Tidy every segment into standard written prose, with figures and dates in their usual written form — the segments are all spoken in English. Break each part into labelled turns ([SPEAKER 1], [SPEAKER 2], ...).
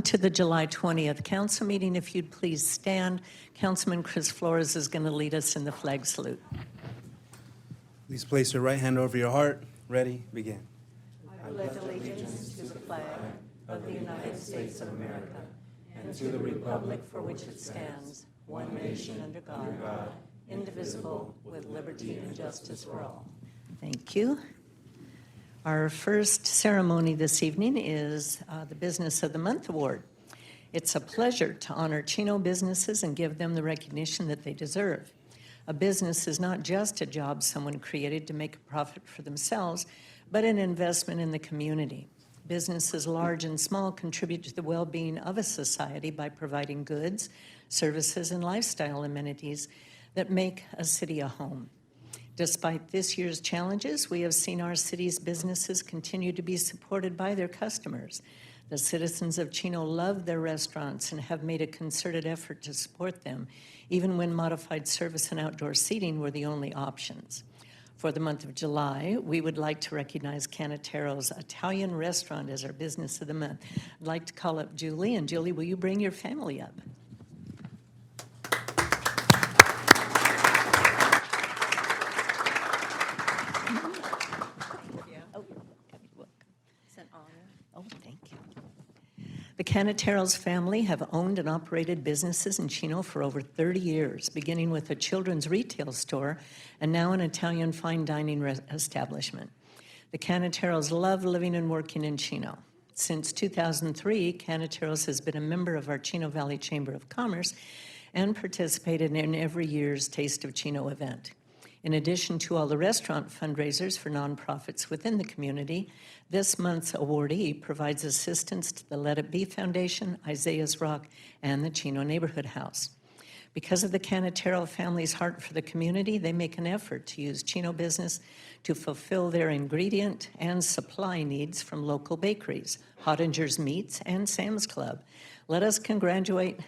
[SPEAKER 1] To the July 20th council meeting. If you'd please stand, Councilman Chris Flores is going to lead us in the flag salute.
[SPEAKER 2] Please place your right hand over your heart. Ready, begin.
[SPEAKER 1] I pledge allegiance to the flag of the United States of America and to the republic for which it stands, one nation under God, indivisible, with liberty and justice for all. Thank you. Our first ceremony this evening is the Business of the Month Award. It's a pleasure to honor Chino businesses and give them the recognition that they deserve. A business is not just a job someone created to make a profit for themselves, but an investment in the community. Businesses large and small contribute to the well-being of a society by providing goods, services, and lifestyle amenities that make a city a home. Despite this year's challenges, we have seen our city's businesses continue to be supported by their customers. The citizens of Chino love their restaurants and have made a concerted effort to support them, even when modified service and outdoor seating were the only options. For the month of July, we would like to recognize Canatero's Italian Restaurant as our Business of the Month. I'd like to call up Julie, and Julie, will you bring your family up? Oh, thank you. The Canatero's family have owned and operated businesses in Chino for over 30 years, beginning with a children's retail store and now an Italian fine dining establishment. The Canatero's love living and working in Chino. Since 2003, Canatero's has been a member of our Chino Valley Chamber of Commerce and participated in every year's Taste of Chino event. In addition to all the restaurant fundraisers for nonprofits within the community, this month's awardee provides assistance to the Let It Be Foundation, Isaiah's Rock, and the Chino Neighborhood House. Because of the Canatero family's heart for the community, they make an effort to use Chino business to fulfill their ingredient and supply needs from local bakeries, Hottinger's Meats, and Sam's Club. Let us congratulate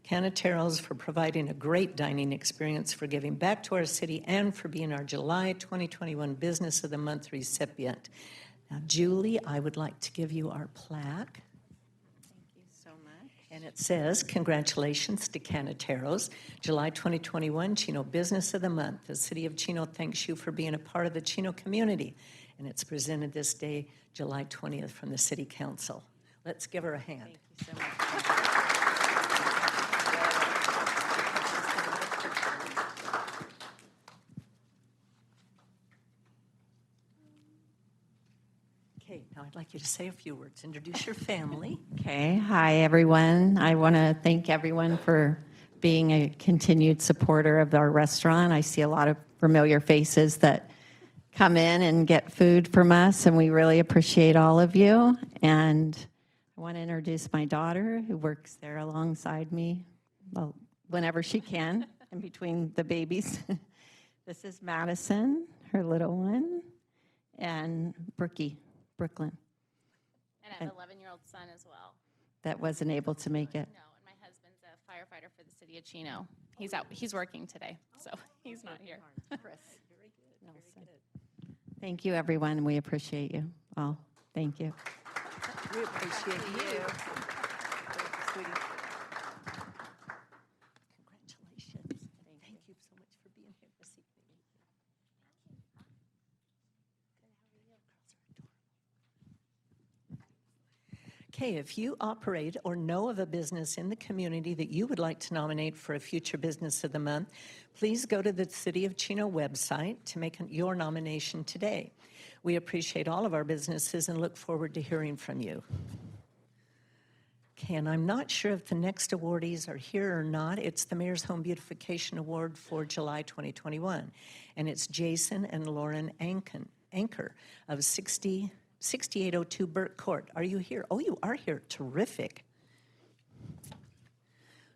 [SPEAKER 1] Canatero's for providing a great dining experience, for giving back to our city, and for being our July 2021 Business of the Month recipient. Now, Julie, I would like to give you our plaque.
[SPEAKER 3] Thank you so much.
[SPEAKER 1] And it says, congratulations to Canatero's, July 2021 Chino Business of the Month. The City of Chino thanks you for being a part of the Chino community. And it's presented this day, July 20th, from the City Council. Let's give her a hand.
[SPEAKER 3] Thank you so much.
[SPEAKER 1] Okay, now I'd like you to say a few words. Introduce your family.
[SPEAKER 3] Okay, hi everyone. I want to thank everyone for being a continued supporter of our restaurant. I see a lot of familiar faces that come in and get food from us, and we really appreciate all of you. And I want to introduce my daughter, who works there alongside me, well, whenever she can, in between the babies. This is Madison, her little one, and Brooklyn.
[SPEAKER 4] And I have an 11-year-old son as well.
[SPEAKER 3] That wasn't able to make it.
[SPEAKER 4] No, and my husband's a firefighter for the city of Chino. He's working today, so he's not here.
[SPEAKER 1] Chris. Very good. Very good.
[SPEAKER 3] Thank you, everyone. We appreciate you all. Thank you.
[SPEAKER 1] We appreciate you. Congratulations. Thank you so much for being here this evening. Okay, if you operate or know of a business in the community that you would like to nominate for a future Business of the Month, please go to the City of Chino website to make your nomination today. We appreciate all of our businesses and look forward to hearing from you. Okay, and I'm not sure if the next awardees are here or not. It's the Mayor's Home Beautification Award for July 2021, and it's Jason and Lauren Anker of 6802 Burke Court. Are you here? Oh, you are here. Terrific.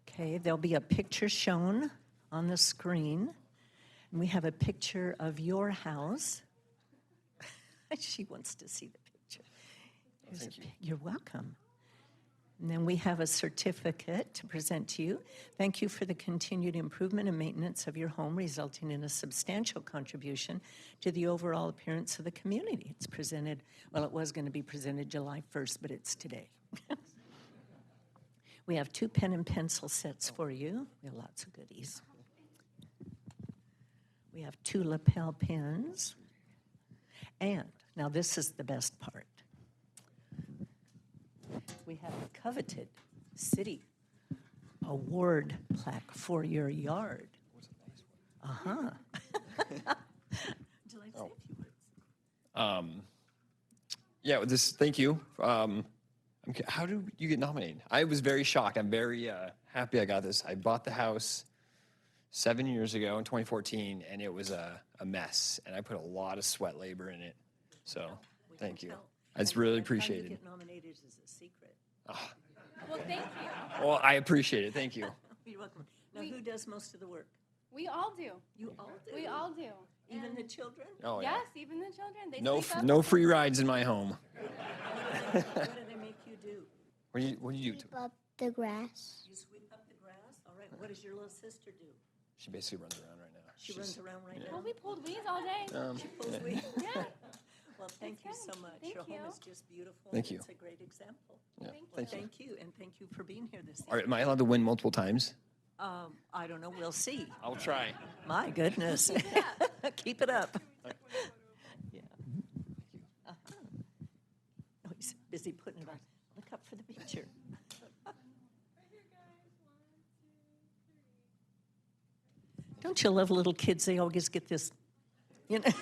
[SPEAKER 1] Okay, there'll be a picture shown on the screen. And we have a picture of your house. She wants to see the picture.
[SPEAKER 5] Thank you.
[SPEAKER 1] You're welcome. And then we have a certificate to present to you. Thank you for the continued improvement and maintenance of your home, resulting in a substantial contribution to the overall appearance of the community. It's presented, well, it was going to be presented July 1st, but it's today. We have 2 pen and pencil sets for you. We have lots of goodies. We have 2 lapel pins. And now this is the best part. We have a coveted city award plaque for your yard. Uh-huh. Would you like to say a few words?
[SPEAKER 5] Yeah, thank you. How do you get nominated? I was very shocked. I'm very happy I got this. I bought the house 7 years ago in 2014, and it was a mess, and I put a lot of sweat labor in it. So thank you. It's really appreciated.
[SPEAKER 1] How you get nominated is a secret.
[SPEAKER 4] Well, thank you.
[SPEAKER 5] Well, I appreciate it. Thank you.
[SPEAKER 1] You're welcome. Now, who does most of the work?
[SPEAKER 4] We all do.
[SPEAKER 1] You all do?
[SPEAKER 4] We all do.
[SPEAKER 1] Even the children?
[SPEAKER 5] Oh, yeah.
[SPEAKER 4] Yes, even the children. They
[SPEAKER 5] No,
[SPEAKER 4] sleep up.
[SPEAKER 5] no free rides in my home.
[SPEAKER 1] What do they make you do?
[SPEAKER 5] What do you do?
[SPEAKER 6] Sweep up the grass.
[SPEAKER 1] You sweep up the grass? All right. What does your little sister do?
[SPEAKER 5] She basically runs around right now.
[SPEAKER 1] She runs around right now?
[SPEAKER 4] Well, we pulled weeds all day.
[SPEAKER 1] She pulls weeds?
[SPEAKER 4] Yeah.
[SPEAKER 1] Well, thank you so much.
[SPEAKER 4] Thank
[SPEAKER 1] Your home
[SPEAKER 4] you.
[SPEAKER 1] is just beautiful.
[SPEAKER 5] Thank you.
[SPEAKER 1] It's a great example.
[SPEAKER 5] Yeah,
[SPEAKER 1] Well,
[SPEAKER 5] thank you.
[SPEAKER 1] thank you, and thank you for being here this
[SPEAKER 5] All right,
[SPEAKER 1] evening.
[SPEAKER 5] am I allowed to win multiple times?
[SPEAKER 1] I don't know. We'll see.
[SPEAKER 5] I'll try.
[SPEAKER 1] My goodness. Keep it up. Yeah. Uh-huh. Oh, he's busy putting it on. Look up for the picture. Don't you love little kids? They always get this, you know.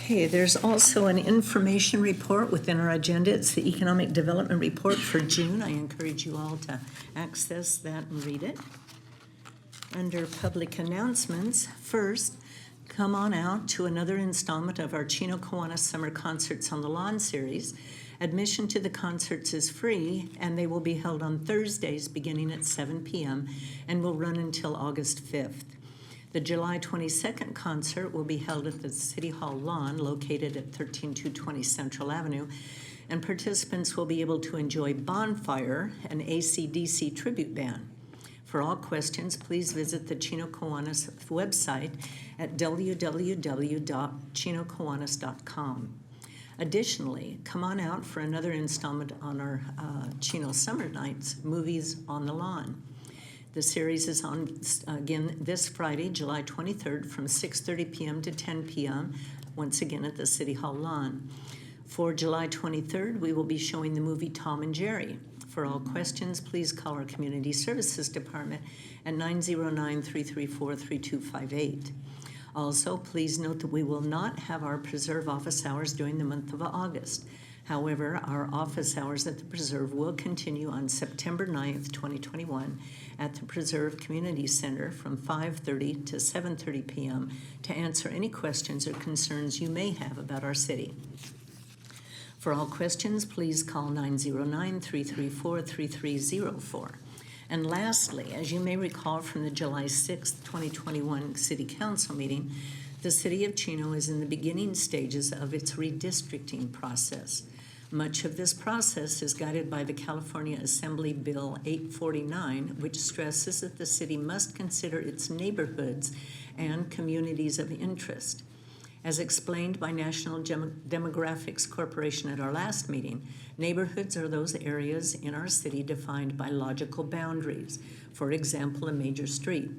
[SPEAKER 1] Okay, there's also an information report within our agenda. It's the Economic Development Report for June. I encourage you all to access that and read it. Under public announcements, first, come on out to another installment of our Chino Kiwanis Summer Concerts on the Lawn series. Admission to the concerts is free, and they will be held on Thursdays beginning at 7 p.m. and will run until August 5th. The July 22nd concert will be held at the City Hall lawn located at 13220 Central Avenue, and participants will be able to enjoy Bonfire, an AC/DC tribute band. For all questions, please visit the Chino Kiwanis website at www.chinokiwanis.com. Additionally, come on out for another installment on our Chino Summer Nights, Movies on the Lawn. The series is on, again, this Friday, July 23rd, from 6:30 p.m. to 10 p.m., once again at the City Hall lawn. For July 23rd, we will be showing the movie Tom and Jerry. For all questions, please call our Community Services Department at 909-334-3258. Also, please note that we will not have our Preserve office hours during the month of August. However, our office hours at the Preserve will continue on September 9th, 2021 at the Preserve Community Center from 5:30 to 7:30 p.m. to answer any questions or concerns you may have about our city. For all questions, please call 909-334-3304. And lastly, as you may recall from the July 6th, 2021 City Council meeting, the City of Chino is in the beginning stages of its redistricting process. Much of this process is guided by the California Assembly Bill 849, which stresses that the city must consider its neighborhoods and communities of interest. As explained by National Demographics Corporation at our last meeting, neighborhoods are those areas in our city defined by logical boundaries, for example, a major street.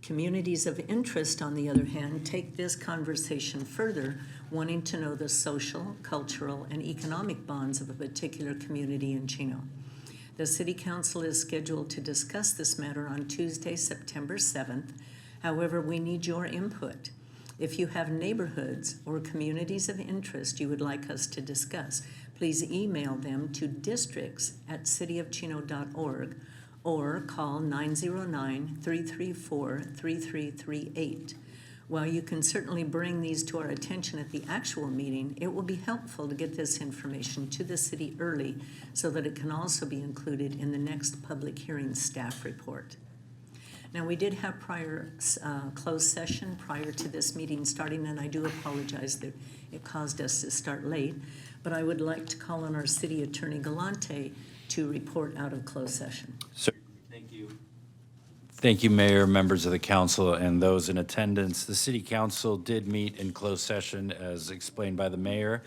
[SPEAKER 1] Communities of interest, on the other hand, take this conversation further, wanting to know the social, cultural, and economic bonds of a particular community in Chino. The City Council is scheduled to discuss this matter on Tuesday, September 7th. However, we need your input. If you have neighborhoods or communities of interest you would like us to discuss, please email them to districts@cityofchino.org or call 909-334-3338. While you can certainly bring these to our attention at the actual meeting, it will be helpful to get this information to the city early so that it can also be included in the next public hearing staff report. Now, we did have prior closed session prior to this meeting starting, and I do apologize that it caused us to start late, but I would like to call on our city attorney Galante to report out of closed session.
[SPEAKER 7] Sir. Thank you, Mayor, members of the council, and those in attendance. The City Council did meet in closed session, as explained by the mayor,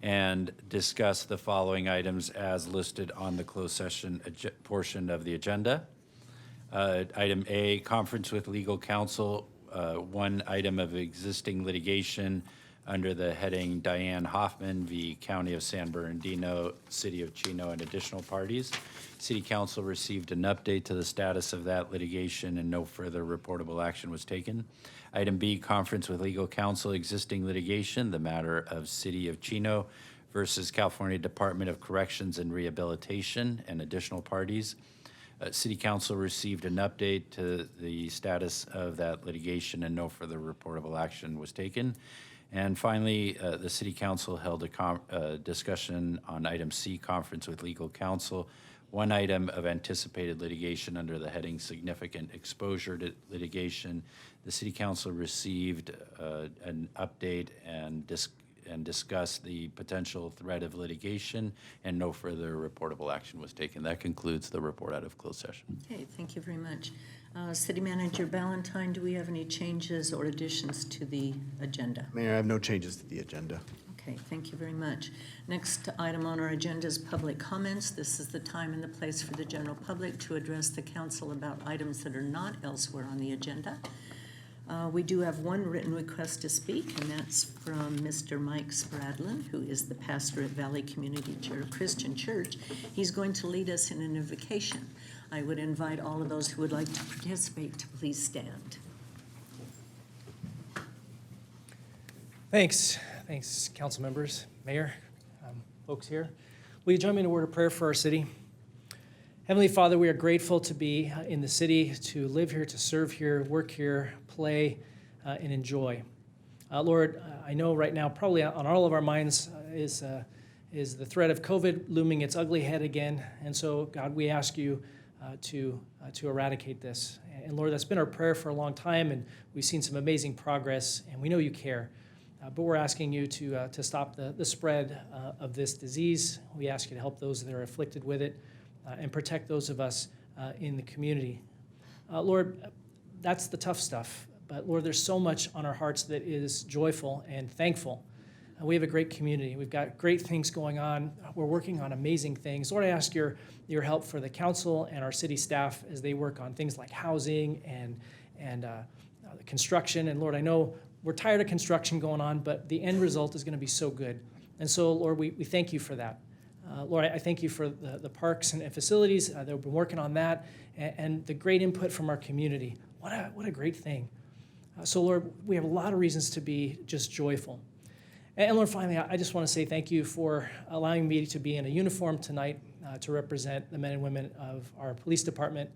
[SPEAKER 7] and discussed the following items as listed on the closed session portion of the agenda. Item A, conference with legal counsel, one item of existing litigation under the heading Diane Hoffman v. County of San Bernardino, City of Chino, and additional parties. City Council received an update to the status of that litigation and no further reportable action was taken. Item B, conference with legal counsel, existing litigation, the matter of City of Chino versus California Department of Corrections and Rehabilitation and additional parties. City Council received an update to the status of that litigation and no further reportable action was taken. And finally, the City Council held a discussion on item C, conference with legal counsel, one item of anticipated litigation under the heading significant exposure to litigation. The City Council received an update and discussed the potential threat of litigation, and no further reportable action was taken. That concludes the report out of closed session.
[SPEAKER 1] Okay, thank you very much. City Manager Ballantyne, do we have any changes or additions to the agenda?
[SPEAKER 2] Mayor, I have no changes to the agenda.
[SPEAKER 1] Okay, thank you very much. Next item on our agenda is public comments. This is the time and the place for the general public to address the council about items that are not elsewhere on the agenda. We do have one written request to speak, and that's from Mr. Mike Spradlin, who is the pastor at Valley Community Christian Church. He's going to lead us in an invocation. I would invite all of those who would like to participate to please stand.
[SPEAKER 8] Thanks, council members, mayor, folks here. Will you join me in a word of prayer for our city? Heavenly Father, we are grateful to be in the city, to live here, to serve here, work here, play, and enjoy. Lord, I know right now probably on all of our minds is the threat of COVID looming its ugly head again. And so, God, we ask you to eradicate this. And Lord, that's been our prayer for a long time, and we've seen some amazing progress, and we know you care. But we're asking you to stop the spread of this disease. We ask you to help those that are afflicted with it and protect those of us in the community. Lord, that's the tough stuff. But Lord, there's so much on our hearts that is joyful and thankful. We have a great community. We've got great things going on. We're working on amazing things. Lord, I ask your help for the council and our city staff as they work on things like housing and the construction. And Lord, I know we're tired of construction going on, but the end result is going to be so good. And so, Lord, we thank you for that. Lord, I thank you for the parks and facilities that have been working on that and the great input from our community. What a great thing. So, Lord, we have a lot of reasons to be just joyful. And Lord, finally, I just want to say thank you for allowing me to be in a uniform tonight to represent the men and women of our police department.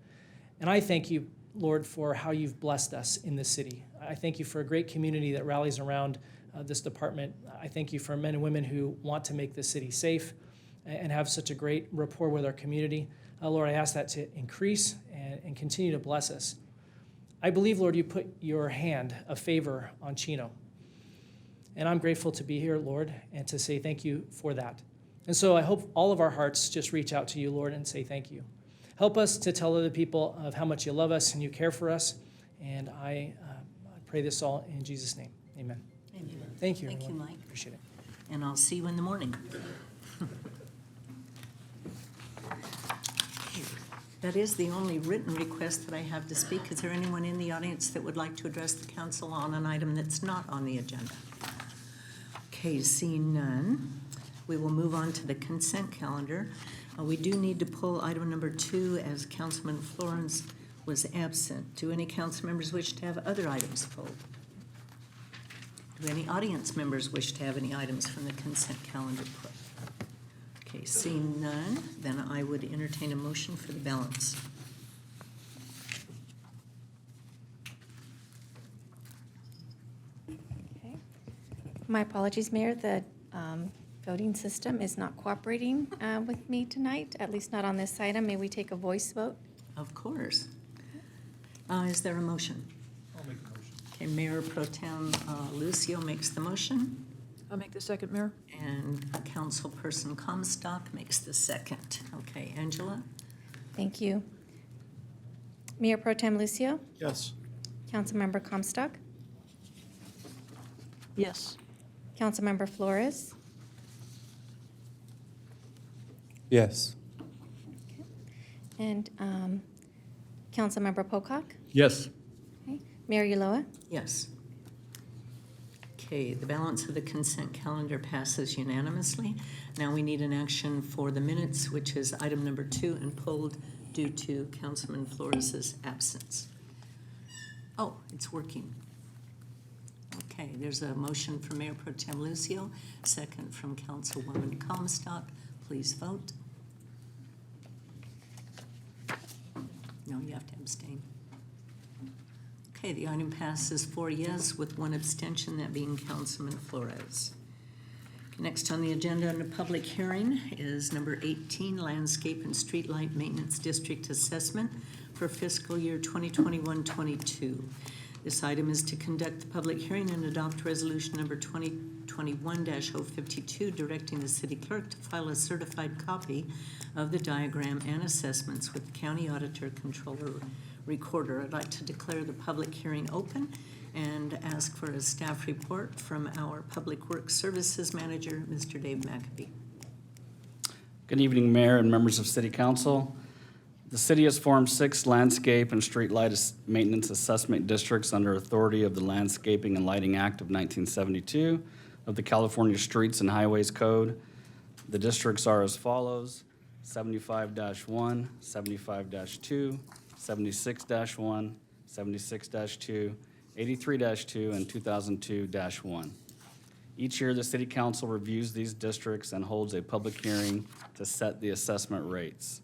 [SPEAKER 8] And I thank you, Lord, for how you've blessed us in this city. I thank you for a great community that rallies around this department. I thank you for men and women who want to make this city safe and have such a great rapport with our community. Lord, I ask that to increase and continue to bless us. I believe, Lord, you put your hand of favor on Chino. And I'm grateful to be here, Lord, and to say thank you for that. And so I hope all of our hearts just reach out to you, Lord, and say thank you. Help us to tell other people of how much you love us and you care for us. And I pray this all in Jesus' name. Amen.
[SPEAKER 1] Amen.
[SPEAKER 8] Thank you,
[SPEAKER 1] Thank you,
[SPEAKER 8] everyone.
[SPEAKER 1] Mike.
[SPEAKER 8] Appreciate it.
[SPEAKER 1] And I'll see you in the morning. That is the only written request that I have to speak. Is there anyone in the audience that would like to address the council on an item that's not on the agenda? Okay, seeing none, we will move on to the consent calendar. We do need to pull item number 2 as Councilman Florence was absent. Do any council members wish to have other items pulled? Do any audience members wish to have any items from the consent calendar put? Okay, seeing none, then I would entertain a motion for the balance.
[SPEAKER 9] Okay. My apologies, Mayor. The voting system is not cooperating with me tonight, at least not on this item. May we take a voice vote?
[SPEAKER 1] Of course. Is there a motion?
[SPEAKER 10] I'll make the motion.
[SPEAKER 1] Okay, Mayor Pro Tem Lucio makes the motion,
[SPEAKER 10] I'll make the second, Mayor.
[SPEAKER 1] and Councilperson Comstock makes the second. Okay, Angela?
[SPEAKER 9] Thank you. Mayor Pro Tem Lucio?
[SPEAKER 10] Yes.
[SPEAKER 9] Councilmember Comstock?
[SPEAKER 10] Yes.
[SPEAKER 9] Councilmember Flores?
[SPEAKER 2] Yes.
[SPEAKER 9] And Councilmember Pocock?
[SPEAKER 10] Yes.
[SPEAKER 9] Okay. Mayor Ulloa?
[SPEAKER 1] Yes. Okay, the balance of the consent calendar passes unanimously. Now we need an action for the minutes, which is item number 2 and pulled due to Councilman Flores' absence. Oh, it's working. Okay, there's a motion from Mayor Pro Tem Lucio, second from Councilwoman Comstock. Please vote. No, you have to abstain. Okay, the item passes 4 yes with 1 abstention, that being Councilman Flores. Next on the agenda under public hearing is number 18, Landscape and Streetlight Maintenance District Assessment for fiscal year 2021-22. This item is to conduct the public hearing and adopt resolution number 2021-052, directing the city clerk to file a certified copy of the diagram and assessments with the county auditor, controller, recorder. I'd like to declare the public hearing open and ask for a staff report from our Public Works Services Manager, Mr. Dave McAbee.
[SPEAKER 11] Good evening, Mayor and members of City Council. The city has formed 6 landscape and streetlight maintenance assessment districts under authority of the Landscaping and Lighting Act of 1972 of the California Streets and Highways Code. The districts are as follows: 75-1, 75-2, 76-1, 76-2, 83-2, and 2002-1. Each year, the City Council reviews these districts and holds a public hearing to set the assessment rates.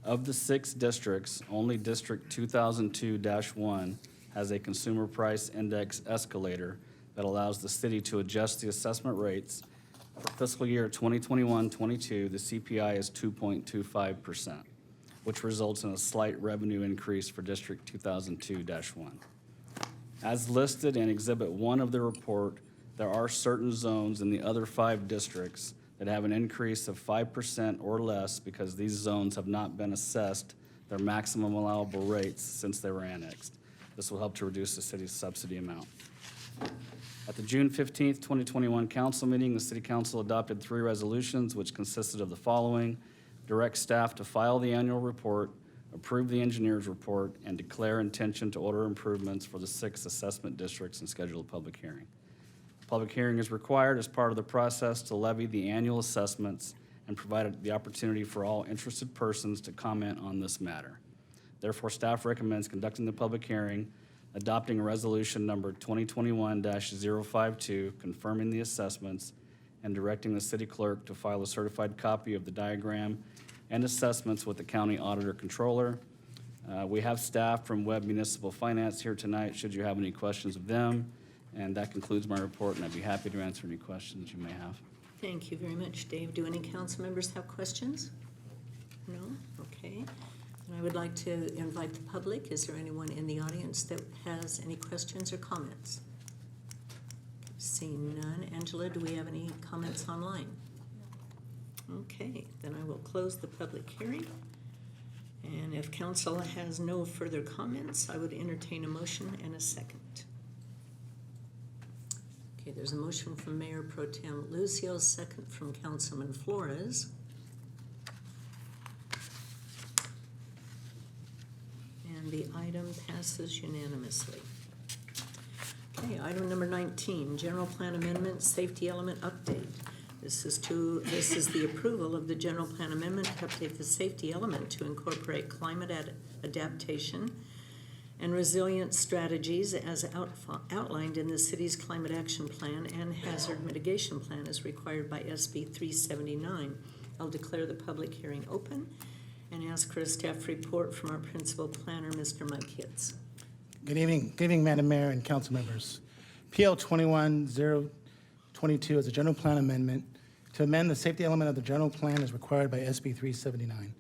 [SPEAKER 11] Of the 6 districts, only District 2002-1 has a consumer price index escalator that allows the city to adjust the assessment rates. For fiscal year 2021-22, the CPI is 2.25%, which results in a slight revenue increase for District 2002-1. As listed in Exhibit 1 of the report, there are certain zones in the other 5 districts that have an increase of 5% or less because these zones have not been assessed their maximum allowable rates since they were annexed. This will help to reduce the city's subsidy amount. At the June 15th, 2021 council meeting, the City Council adopted 3 resolutions which consisted of the following: direct staff to file the annual report, approve the engineer's report, and declare intention to order improvements for the 6 assessment districts and schedule a public hearing. Public hearing is required as part of the process to levy the annual assessments and provide the opportunity for all interested persons to comment on this matter. Therefore, staff recommends conducting the public hearing, adopting resolution number 2021-052, confirming the assessments, and directing the city clerk to file a certified copy of the diagram and assessments with the county auditor controller. We have staff from Webb Municipal Finance here tonight, should you have any questions of them. And that concludes my report, and I'd be happy to answer any questions you may have.
[SPEAKER 1] Thank you very much, Dave. Do any council members have questions? No? Okay. And I would like to invite the public. Is there anyone in the audience that has any questions or comments? Seeing none. Angela, do we have any comments online? Okay, then I will close the public hearing. And if council has no further comments, I would entertain a motion and a second. Okay, there's a motion from Mayor Pro Tem Lucio, second from Councilman Flores. And the item passes unanimously. Okay, item number 19, General Plan Amendment, Safety Element Update. This is the approval of the General Plan Amendment to update the safety element to incorporate climate adaptation and resilience strategies as outlined in the city's Climate Action Plan and Hazard Mitigation Plan as required by SB 379. I'll declare the public hearing open and ask for a staff report from our principal planner, Mr. Mike Hitz.
[SPEAKER 12] Good evening, Madam Mayor and council members. PL 21022 is a general plan amendment to amend the safety element of the general plan as required by SB 379.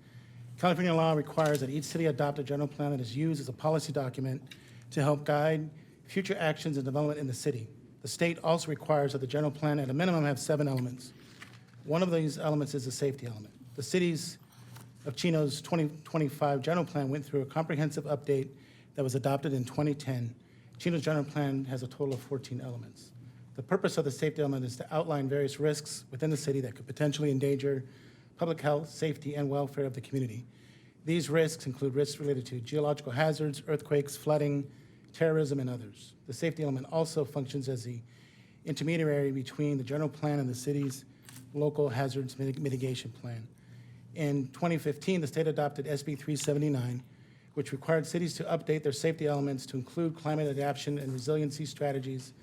[SPEAKER 12] California law requires that each city adopt a general plan that is used as a policy document to help guide future actions and development in the city. The state also requires that the general plan at a minimum have 7 elements. One of these elements is the safety element. The cities of Chino's 2025 general plan went through a comprehensive update that was adopted in 2010. Chino's general plan has a total of 14 elements. The purpose of the safety element is to outline various risks within the city that could potentially endanger public health, safety, and welfare of the community. These risks include risks related to geological hazards, earthquakes, flooding, terrorism, and others. The safety element also functions as the intermediary between the general plan and the city's local hazards mitigation plan. In 2015, the state adopted SB 379, which required cities to update their safety elements to include climate adaptation and resiliency strategies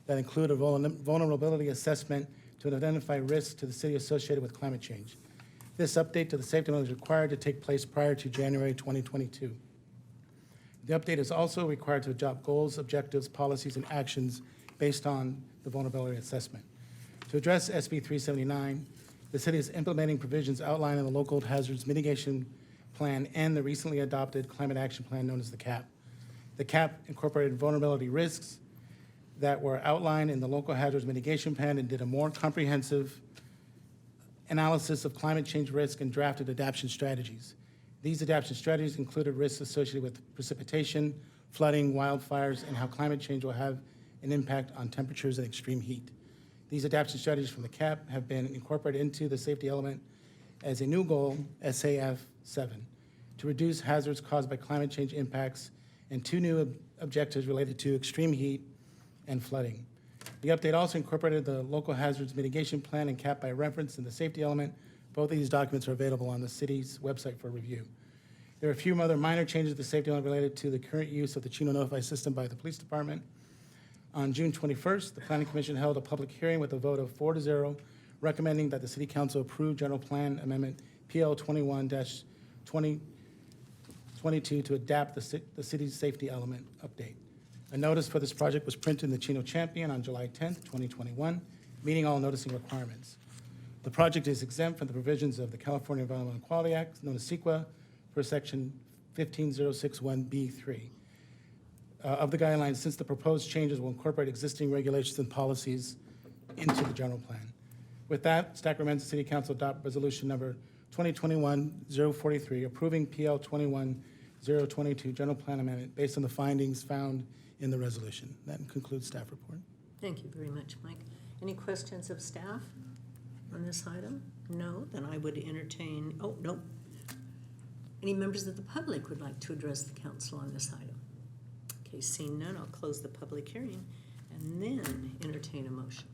[SPEAKER 12] that include a vulnerability assessment to identify risks to the city associated with climate change. This update to the safety element is required to take place prior to January 2022. The update is also required to adopt goals, objectives, policies, and actions based on the vulnerability assessment. To address SB 379, the city is implementing provisions outlined in the Local Hazards Mitigation Plan and the recently adopted Climate Action Plan known as the CAP. The CAP incorporated vulnerability risks that were outlined in the Local Hazards Mitigation Plan and did a more comprehensive analysis of climate change risk and drafted adaptation strategies. These adaptation strategies included risks associated with precipitation, flooding, wildfires, and how climate change will have an impact on temperatures and extreme heat. These adaptation strategies from the CAP have been incorporated into the safety element as a new goal, SAF 7, to reduce hazards caused by climate change impacts, and 2 new objectives related to extreme heat and flooding. The update also incorporated the Local Hazards Mitigation Plan and CAP by reference in the safety element. Both of these documents are available on the city's website for review. There are a few other minor changes to the safety element related to the current use of the Chino Notify system by the police department. On June 21st, the Planning Commission held a public hearing with a vote of 4-0, recommending that the City Council approve General Plan Amendment PL 21-2022 to adapt the city's safety element update. A notice for this project was printed in the Chino Champion on July 10th, 2021, meeting all noticing requirements. The project is exempt from the provisions of the California Environmental Quality Act, known as CEQA, per Section 15061B3 of the guidelines, since the proposed changes will incorporate existing regulations and policies into the general plan. With that, staff recommends the City Council adopt resolution number 2021-043, approving PL 21-022 General Plan Amendment based on the findings found in the resolution. That concludes staff report.
[SPEAKER 1] Thank you very much, Mike. Any questions of staff on this item? No, then I would entertain, oh, no. Any members of the public would like to address the council on this item? Okay, seeing none, I'll close the public hearing and then entertain a motion.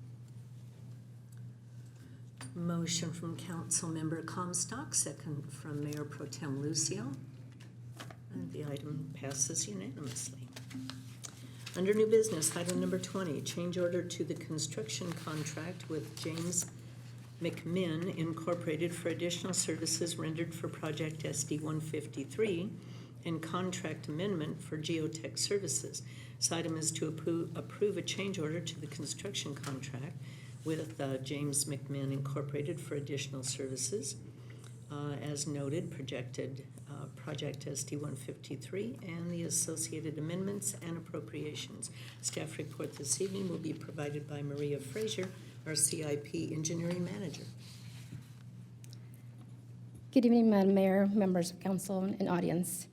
[SPEAKER 1] Motion from Council Member Comstock, second from Mayor Pro Tem Lucio. And the item passes unanimously. Under new business, item number 20, change order to the construction contract with James Mcminn Incorporated for additional services rendered for project SD 153 and contract amendment for geotech services. This item is to approve a change order to the construction contract with James Mcminn Incorporated for additional services. As noted, projected project SD 153 and the associated amendments and appropriations. Staff report this evening will be provided by Maria Frazier, our CIP Engineering Manager.
[SPEAKER 13] Good evening, Madam Mayor, members of council, and audience.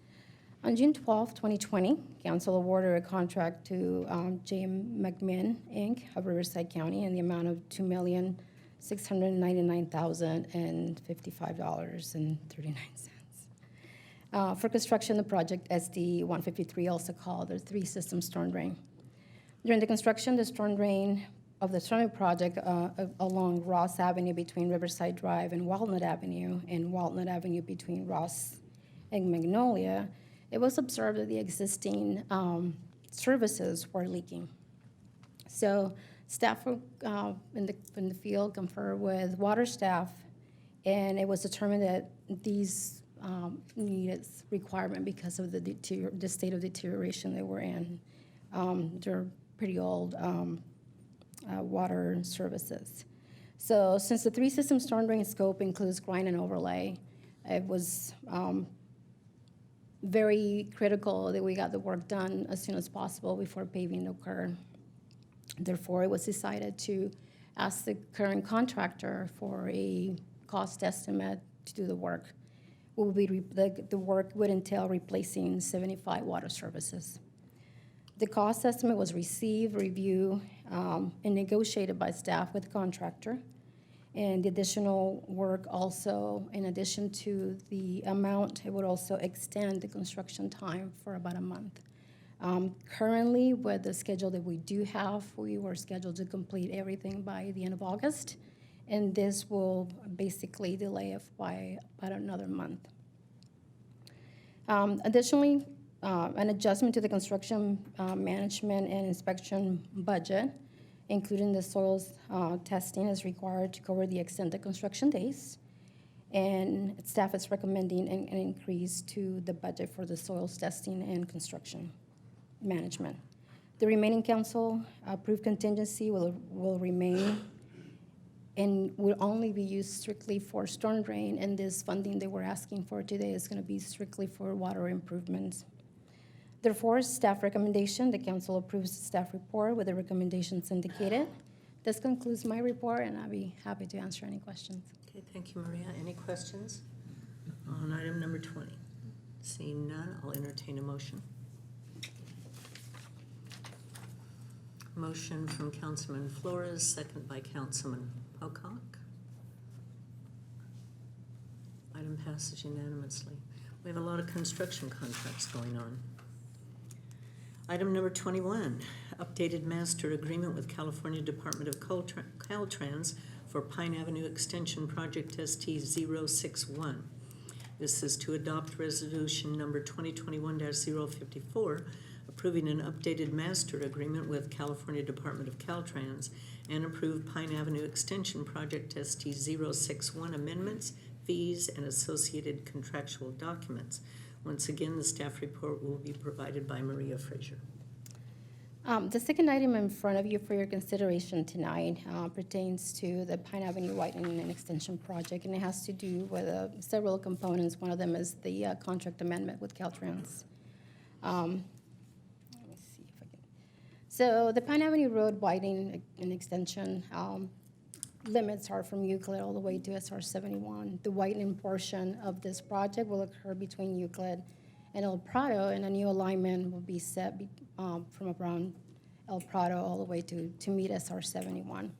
[SPEAKER 13] On June 12, 2020, council awarded a contract to Mcminn, Inc. of Riverside County in the amount of $2,699,055.39 for construction of the project SD 153, also called the three-system storm drain. During the construction, the storm drain of the storm project along Ross Avenue between Riverside Drive and Walnut Avenue between Ross and Magnolia, it was observed that the existing services were leaking. So staff in the field conferred with water staff, and it was determined that these needed requirement because of the state of deterioration they were in. They're pretty old water services. So since the three-system storm drain scope includes grind and overlay, it was very critical that we got the work done as soon as possible before paving occurred. Therefore, it was decided to ask the current contractor for a cost estimate to do the work. The work would entail replacing 75 water services. The cost estimate was received, reviewed, and negotiated by staff with the contractor. And the additional work also, in addition to the amount, it would also extend the construction time for about a month. Currently, with the schedule that we do have, we were scheduled to complete everything by the end of August, and this will basically delay it by about another month. Additionally, an adjustment to the construction management and inspection budget, including the soils testing, is required to cover the extended construction days. And staff is recommending an increase to the budget for the soils testing and construction management. The remaining council approved contingency will remain and will only be used strictly for storm drain, and this funding that we're asking for today is going to be strictly for water improvements. Therefore, staff recommendation, the council approves the staff report with the recommendations indicated. This concludes my report, and I'll be happy to answer any questions.
[SPEAKER 1] Okay, thank you, Maria. Any questions on item number 20? Seeing none, I'll entertain a motion. Motion from Councilman Flores, second by Councilman Pocock. Item passes unanimously. We have a lot of construction contracts going on. Item number 21, updated master agreement with California Department of Caltrans for Pine Avenue Extension Project ST-061. This is to adopt resolution number 2021-054, approving an updated master agreement with California Department of Caltrans and approve Pine Avenue Extension Project ST-061 amendments, fees, and associated contractual documents. Once again, the staff report will be provided by Maria Frazier.
[SPEAKER 13] The second item in front of you for your consideration tonight pertains to the Pine Avenue Whitening and Extension Project, and it has to do with several components. One of them is the contract amendment with Caltrans. Let me see if I can. So the Pine Avenue Road Whitening and Extension limits are from Euclid all the way to SR 71. The whitening portion of this project will occur between Euclid and El Prado, and a new alignment will be set from around El Prado all the way to meet SR 71.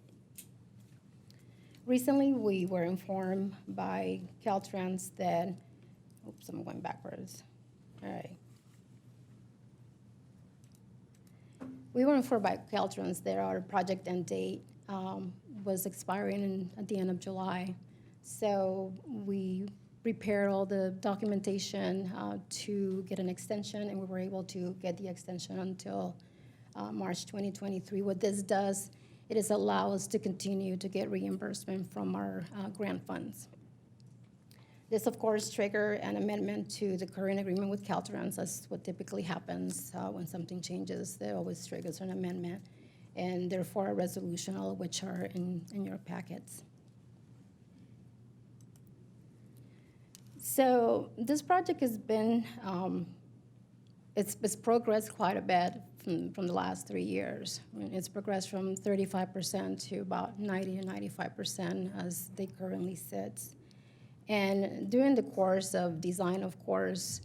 [SPEAKER 13] Recently, we were informed by Caltrans that, oops, I'm going backwards. All right. We were informed by Caltrans that our project end date was expiring at the end of July. So we prepared all the documentation to get an extension, and we were able to get the extension until March 2023. What this does, it is allow us to continue to get reimbursement from our grant funds. This, of course, trigger an amendment to the current agreement with Caltrans. That's what typically happens when something changes. It always triggers an amendment, and therefore a resolution, all of which are in your packets. So this project has been, it's progressed quite a bit from the last 3 years. I mean, it's progressed from 35% to about 90 to 95% as they currently sit. And during the course of design, of course,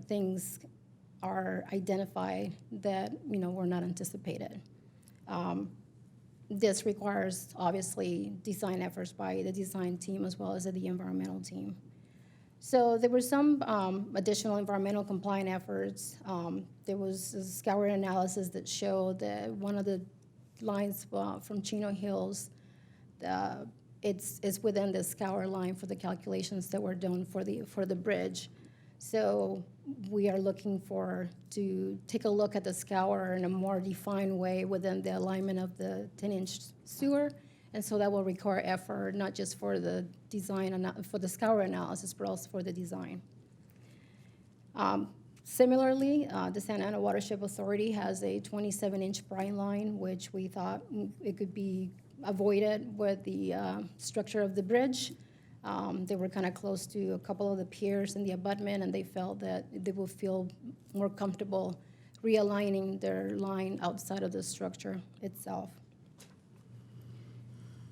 [SPEAKER 13] things are identified that, were not anticipated. This requires, obviously, design efforts by the design team as well as the environmental team. So there were some additional environmental compliant efforts. There was a scour analysis that showed that one of the lines from Chino Hills, it's within the scour line for the calculations that were done for the bridge. So we are looking to take a look at the scour in a more defined way within the alignment of the 10-inch sewer. And so that will require effort, not just for the design, for the scour analysis, but also for the design. Similarly, the Santa Ana Watershed Authority has a 27-inch brine line, which we thought it could be avoided with the structure of the bridge. They were kind of close to a couple of the piers in the abutment, and they felt that they would feel more comfortable realigning their line outside of the structure itself.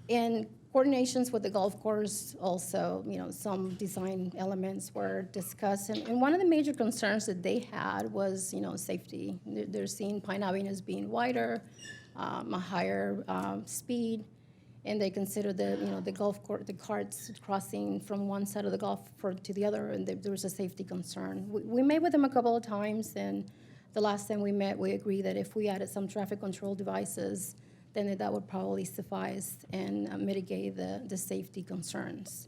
[SPEAKER 13] In coordinations with the golf course, also, some design elements were discussed. And one of the major concerns that they had was, safety. They're seeing Pine Avenue as being wider, a higher speed, and they consider the golf course, the carts crossing from one side of the golf course to the other, and there was a safety concern. We met with them a couple of times, and the last time we met, we agreed that if we added some traffic control devices, then that would probably suffice and mitigate the safety concerns.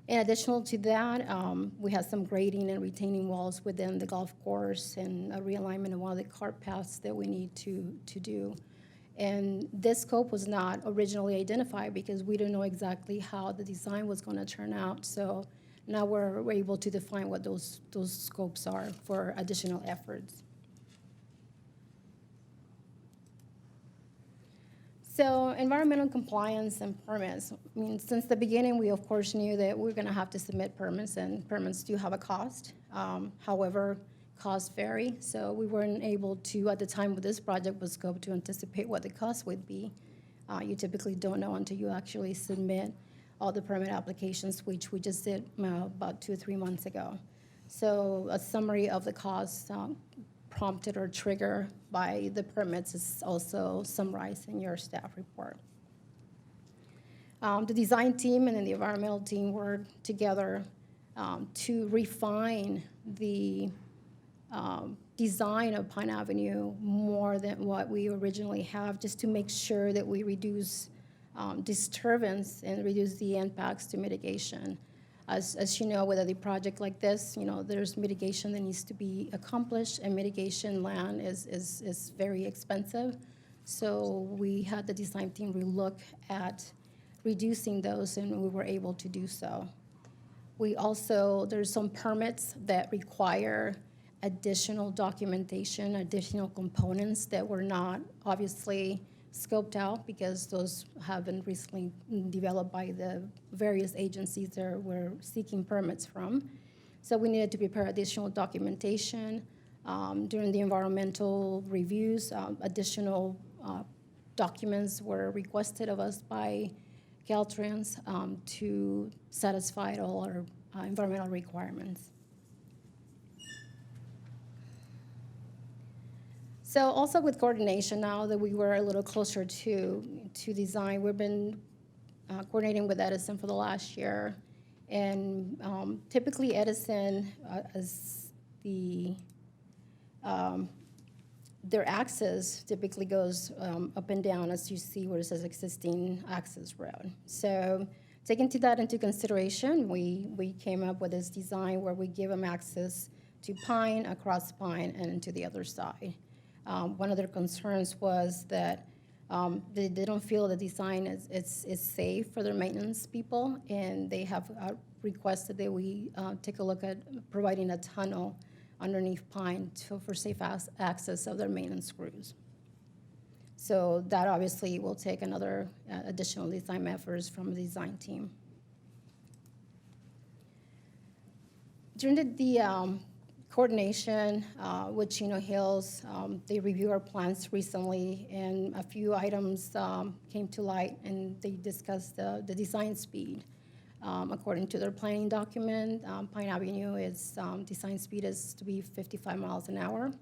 [SPEAKER 13] In addition to that, we had some grading and retaining walls within the golf course and a realignment of one of the cart paths that we need to do. And this scope was not originally identified because we didn't know exactly how the design was going to turn out. So now we're able to define what those scopes are for additional efforts. So environmental compliance and permits. I mean, since the beginning, we of course knew that we're going to have to submit permits, and permits do have a cost. However, costs vary, so we weren't able to, at the time of this project was scoped, to anticipate what the cost would be. You typically don't know until you actually submit all the permit applications, which we just did about 2 or 3 months ago. So a summary of the costs prompted or triggered by the permits is also summarized in your staff report. The design team and then the environmental team worked together to refine the design of Pine Avenue more than what we originally have, just to make sure that we reduce disturbance and reduce the impacts to mitigation. As you know, with a project like this, there's mitigation that needs to be accomplished, and mitigation land is very expensive. So we had the design team relook at reducing those, and we were able to do so. There's some permits that require additional documentation, additional components that were not obviously scoped out because those have been recently developed by the various agencies that we're seeking permits from. So we needed to prepare additional documentation. During the environmental reviews, additional documents were requested of us by Caltrans to satisfy all our environmental requirements. So also with coordination, now that we were a little closer to design, we've been coordinating with Edison for the last year. And typically Edison, as their access typically goes up and down, as you see where it says existing access road. So taking that into consideration, we came up with this design where we give them access to Pine, across Pine, and to the other side. One of their concerns was that they don't feel the design is safe for their maintenance people, and they have requested that we take a look at providing a tunnel underneath Pine for safe access of their maintenance crews. So that obviously will take another additional design efforts from the design team. During the coordination with Chino Hills, they reviewed our plans recently, and a few items came to light, and they discussed the design speed. According to their planning document, Pine Avenue is, design speed is to be 55 miles an hour.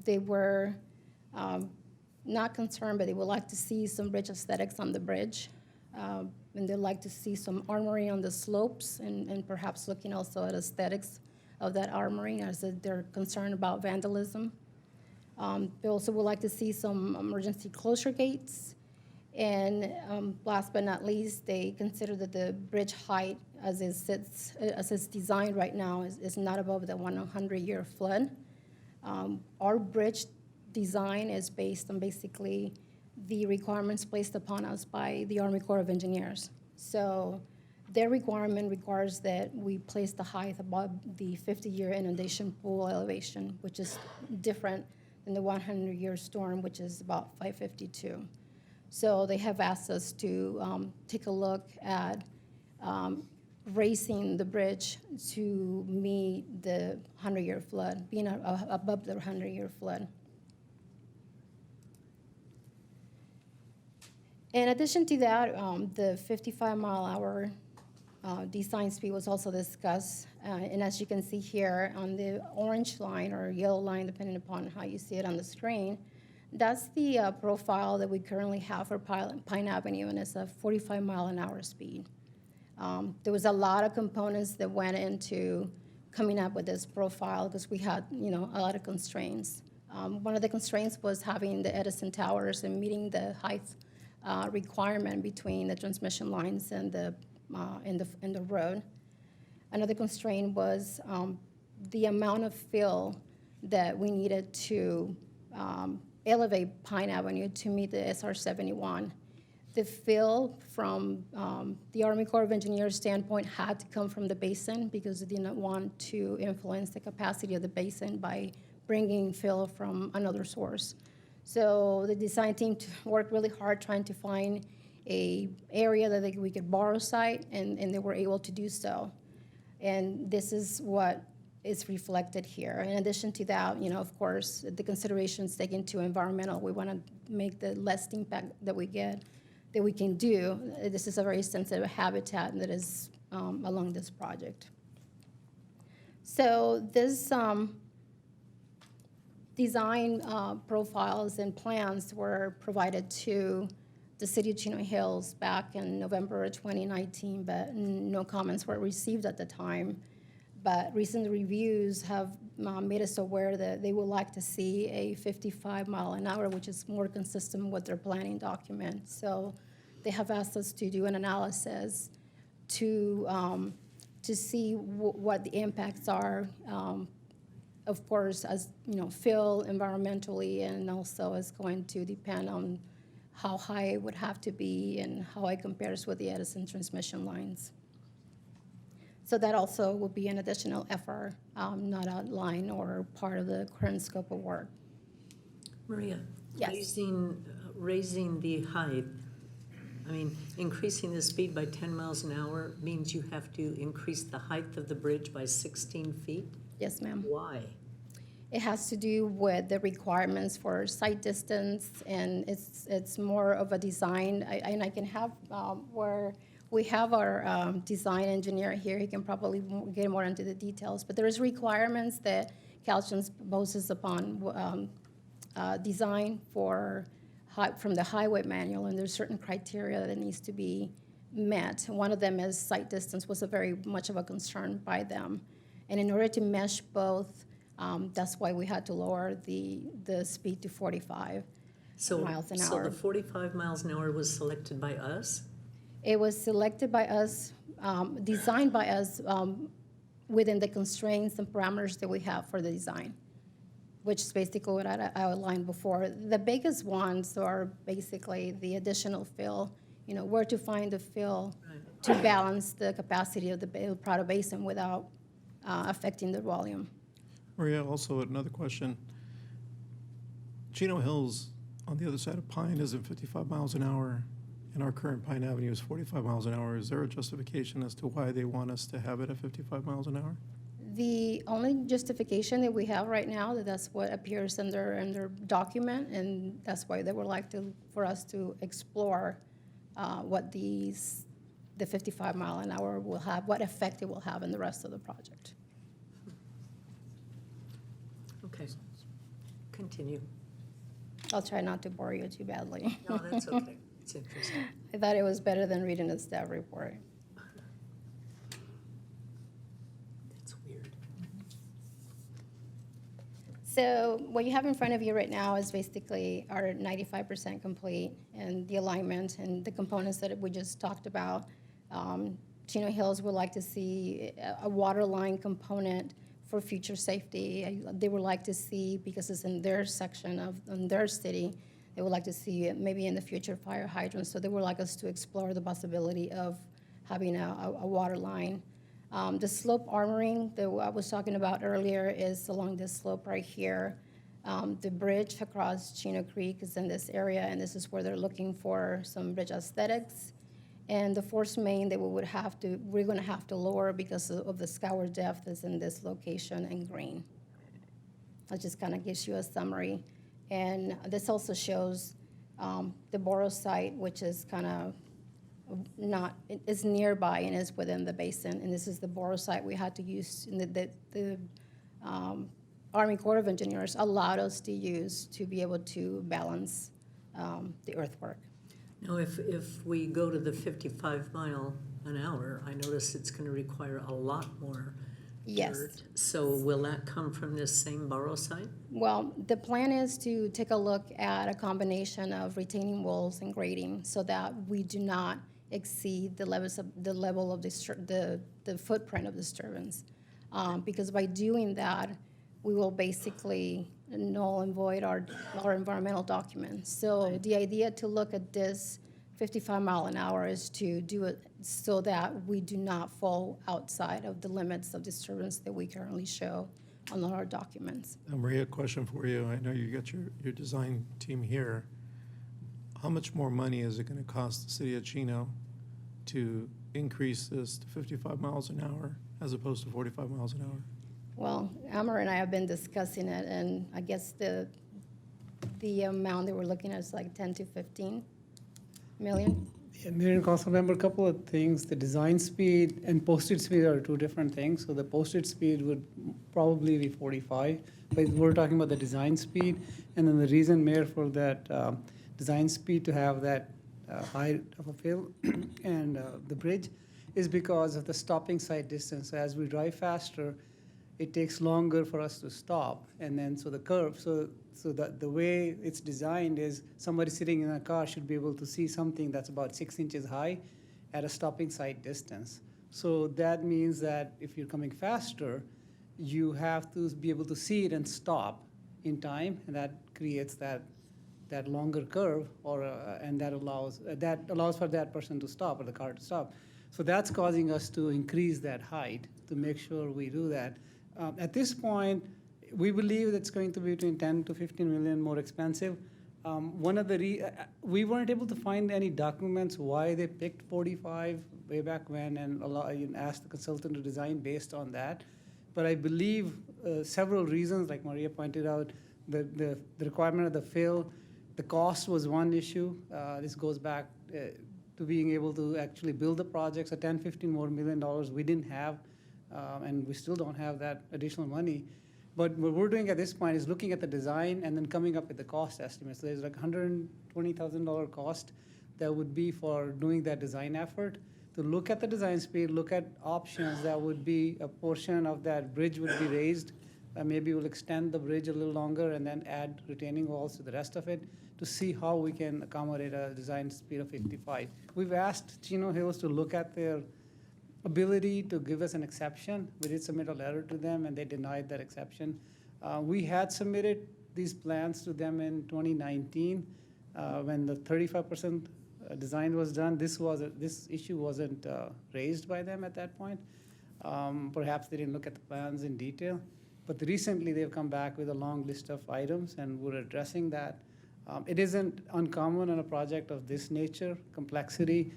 [SPEAKER 13] They were not concerned, but they would like to see some bridge aesthetics on the bridge. And they'd like to see some armoring on the slopes and perhaps looking also at aesthetics of that armoring as they're concerned about vandalism. They also would like to see some emergency closure gates. And last but not least, they consider that the bridge height as it's designed right now is not above the 100-year flood. Our bridge design is based on basically the requirements placed upon us by the Army Corps of Engineers. So their requirement requires that we place the height above the 50-year inundation pool elevation, which is different than the 100-year storm, which is about 552. So they have asked us to take a look at raising the bridge to meet the 100-year flood, being above the 100-year flood. In addition to that, the 55-mile-hour design speed was also discussed. And as you can see here on the orange line or yellow line, depending upon how you see it on the screen, that's the profile that we currently have for Pine Avenue, and it's a 45-mile-an-hour speed. There was a lot of components that went into coming up with this profile because we had, a lot of constraints. One of the constraints was having the Edison towers and meeting the height requirement between the transmission lines and the road. Another constraint was the amount of fill that we needed to elevate Pine Avenue to meet the SR 71. The fill from the Army Corps of Engineers standpoint had to come from the basin because they did not want to influence the capacity of the basin by bringing fill from another source. So the design team worked really hard trying to find an area that we could borrow site, and they were able to do so. And this is what is reflected here. In addition to that, of course, the considerations taken to environmental, we want to make the less impact that we can do. This is a very sensitive habitat that is along this project. So this design profiles and plans were provided to the City of Chino Hills back in November 2019, but no comments were received at the time. But recent reviews have made us aware that they would like to see a 55-mile-an-hour, which is more consistent with their planning document. So they have asked us to do an analysis to see what the impacts are, of course, as fill environmentally, and also is going to depend on how high it would have to be and how it compares with the Edison transmission lines. So that also will be an additional effort, not outlined or part of the current scope of work.
[SPEAKER 1] Maria,
[SPEAKER 13] Yes.
[SPEAKER 1] raising the height, increasing the speed by 10 miles an hour means you have to increase the height of the bridge by 16 feet?
[SPEAKER 13] Yes, ma'am.
[SPEAKER 1] Why?
[SPEAKER 13] It has to do with the requirements for sight distance, and it's more of a design. And I can have where we have our design engineer here. He can probably get more into the details. But there is requirements that Caltrans poses upon design for from the highway manual, and there's certain criteria that needs to be met. One of them is sight distance was very much of a concern by them. And in order to mesh both, that's why we had to lower the speed to 45 miles an hour.
[SPEAKER 1] So the 45 miles an hour was selected by us?
[SPEAKER 13] It was selected by us, designed by us within the constraints and parameters that we have for the design, which is basically what I outlined before. The biggest ones are basically the additional fill, where to find the fill to balance the capacity of the El Prado Basin without affecting the volume.
[SPEAKER 10] Maria, also another question. Chino Hills on the other side of Pine is at 55 miles an hour, and our current Pine Avenue is 45 miles an hour. Is there a justification as to why they want us to have it at 55 miles an hour?
[SPEAKER 13] The only justification that we have right now, that's what appears in their document, and that's why they would like for us to explore what these the 55 mile an hour will have, what effect it will have in the rest of the project.
[SPEAKER 1] Okay. Continue.
[SPEAKER 13] I'll try not to bore you too badly.
[SPEAKER 1] No, that's okay. It's interesting.
[SPEAKER 13] I thought it was better than reading a staff report.
[SPEAKER 1] That's weird.
[SPEAKER 13] So what you have in front of you right now is basically our 95% complete, and the alignment and the components that we just talked about. Chino Hills would like to see a water line component for future safety. They would like to see, because it's in their section in their city, they would like to see maybe in the future fire hydrants. So they would like us to explore the possibility of having a water line. The slope armoring that I was talking about earlier is along this slope right here. The bridge across Chino Creek is in this area, and this is where they're looking for some bridge aesthetics. And the force main that we're gonna have to lower because of the scour depth is in this location in green. That just kind of gives you a summary. And this also shows the Borough site, which is kind of it's nearby and is within the basin. And this is the Borough site we had to use, and the Army Corps of Engineers allowed us to use to be able to balance the earthwork.
[SPEAKER 1] Now, if we go to the 55 mile an hour, I notice it's going to require a lot more
[SPEAKER 13] Yes.
[SPEAKER 1] dirt. So will that come from this same borough site?
[SPEAKER 13] Well, the plan is to take a look at a combination of retaining walls and grading so that we do not exceed the level of the footprint of disturbance. Because by doing that, we will basically null and void our environmental documents. So the idea to look at this 55 mile an hour is to do it so that we do not fall outside of the limits of disturbance that we currently show on our documents.
[SPEAKER 10] Now, Maria, a question for you. I know you got your design team here. How much more money is it going to cost the city of Chino to increase this to 55 miles an hour as opposed to 45 miles an hour?
[SPEAKER 13] Well, Amber and I have been discussing it, and I guess the amount that we're looking at is like 10 to 15 million.
[SPEAKER 14] Yeah, Mayor and Council Member, a couple of things. The design speed and posted speed are two different things. So the posted speed would probably be 45, but we're talking about the design speed. And then the reason, Mayor, for that design speed to have that height of a fill and the bridge is because of the stopping sight distance. So as we drive faster, it takes longer for us to stop. And then so the curve, so that the way it's designed is somebody sitting in a car should be able to see something that's about 6 inches high at a stopping sight distance. So that means that if you're coming faster, you have to be able to see it and stop in time, and that creates that longer curve, and that allows for that person to stop or the car to stop. So that's causing us to increase that height to make sure we do that. At this point, we believe it's going to be between 10 to 15 million more expensive. One of we weren't able to find any documents why they picked 45 way back when, and asked the consultant to design based on that. But I believe several reasons, like Maria pointed out, the requirement of the fill, the cost was one issue. This goes back to being able to actually build the projects. So 10, 15 more million dollars we didn't have, and we still don't have that additional money. But what we're doing at this point is looking at the design and then coming up with the cost estimates. So there's like $120,000 cost that would be for doing that design effort, to look at the design speed, look at options that would be a portion of that bridge would be raised. Maybe we'll extend the bridge a little longer and then add retaining walls to the rest of it to see how we can accommodate a design speed of 55. We've asked Chino Hills to look at their ability to give us an exception. We did submit a letter to them, and they denied that exception. We had submitted these plans to them in 2019 when the 35% design was done. This issue wasn't raised by them at that point. Perhaps they didn't look at the plans in detail. But recently, they've come back with a long list of items, and we're addressing that. It isn't uncommon on a project of this nature, complexity,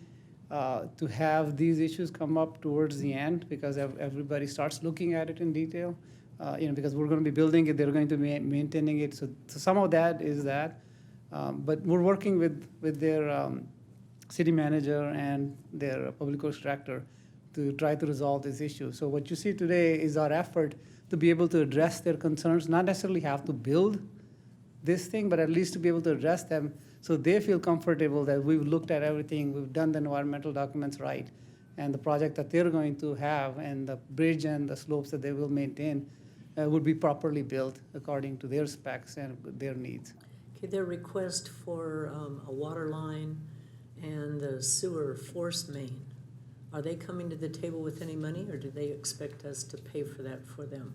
[SPEAKER 14] to have these issues come up towards the end because everybody starts looking at it in detail. Because we're going to be building it, they're going to be maintaining it. So some of that is that. But we're working with their city manager and their public works director to try to resolve this issue. So what you see today is our effort to be able to address their concerns, not necessarily have to build this thing, but at least to be able to address them so they feel comfortable that we've looked at everything, we've done the environmental documents right, and the project that they're going to have and the bridge and the slopes that they will maintain would be properly built according to their specs and their needs.
[SPEAKER 1] Okay, their request for a water line and the sewer force main, are they coming to the table with any money, or do they expect us to pay for that for them?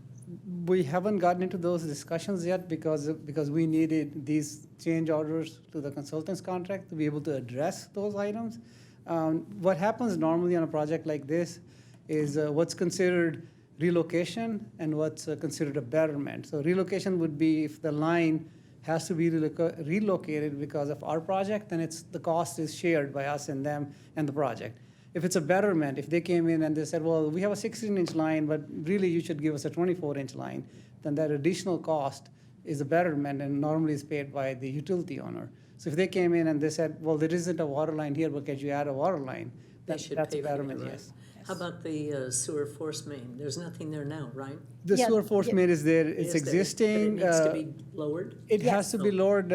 [SPEAKER 14] We haven't gotten into those discussions yet because we needed these change orders to the consultant's contract to be able to address those items. What happens normally on a project like this is what's considered relocation and what's considered a betterment. So relocation would be if the line has to be relocated because of our project, then the cost is shared by us and them and the project. If it's a betterment, if they came in and they said, well, we have a 16-inch line, but really you should give us a 24-inch line, then that additional cost is a betterment and normally is paid by the utility owner. So if they came in and they said, well, there isn't a water line here, but can you add a water line? That's a betterment,
[SPEAKER 1] right?
[SPEAKER 14] yes.
[SPEAKER 1] How about the sewer force main? There's nothing there now, right?
[SPEAKER 14] The sewer force main is there, it's existing.
[SPEAKER 1] But it needs to be lowered?
[SPEAKER 14] It has to be lowered,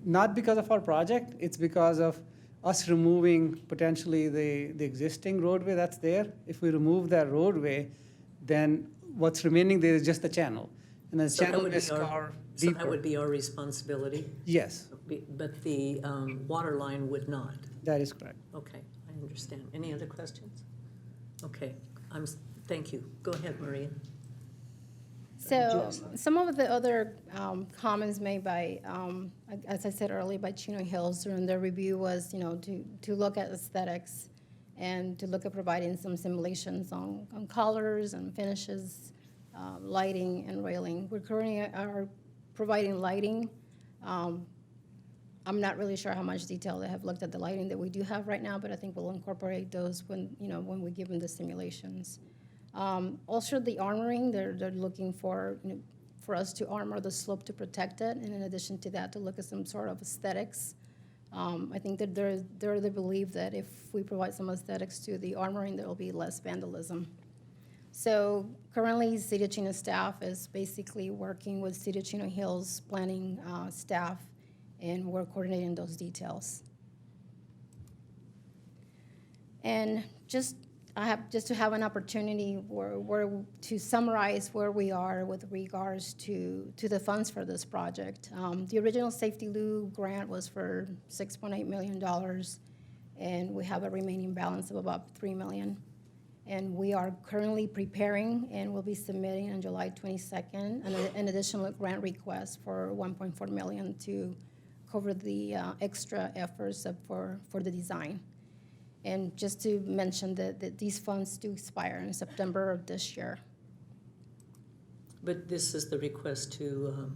[SPEAKER 14] not because of our project, it's because of us removing potentially the existing roadway that's there. If we remove that roadway, then what's remaining there is just the channel. And the channel is far deeper.
[SPEAKER 1] So that would be our responsibility?
[SPEAKER 14] Yes.
[SPEAKER 1] But the water line would not?
[SPEAKER 14] That is correct.
[SPEAKER 1] Okay, I understand. Any other questions? Okay, thank you. Go ahead, Maria.
[SPEAKER 13] So some of the other comments made by, as I said earlier, by Chino Hills during their review was, to look at aesthetics and to look at providing some simulations on colors and finishes, lighting and railing. We currently are providing lighting. I'm not really sure how much detail they have looked at the lighting that we do have right now, but I think we'll incorporate those when we give them the simulations. Also, the armoring, they're looking for us to armor the slope to protect it, and in addition to that, to look at some sort of aesthetics. I think that they believe that if we provide some aesthetics to the armoring, there will be less vandalism. So currently, City of Chino staff is basically working with City of Chino Hills planning staff, and we're coordinating those details. And just to have an opportunity to summarize where we are with regards to the funds for this project. The original Safety Lou grant was for $6.8 million, and we have a remaining balance of about $3 million. And we are currently preparing and will be submitting on July 22nd an additional grant request for $1.4 million to cover the extra efforts for the design. And just to mention that these funds do expire in September of this year.
[SPEAKER 1] But this is the request to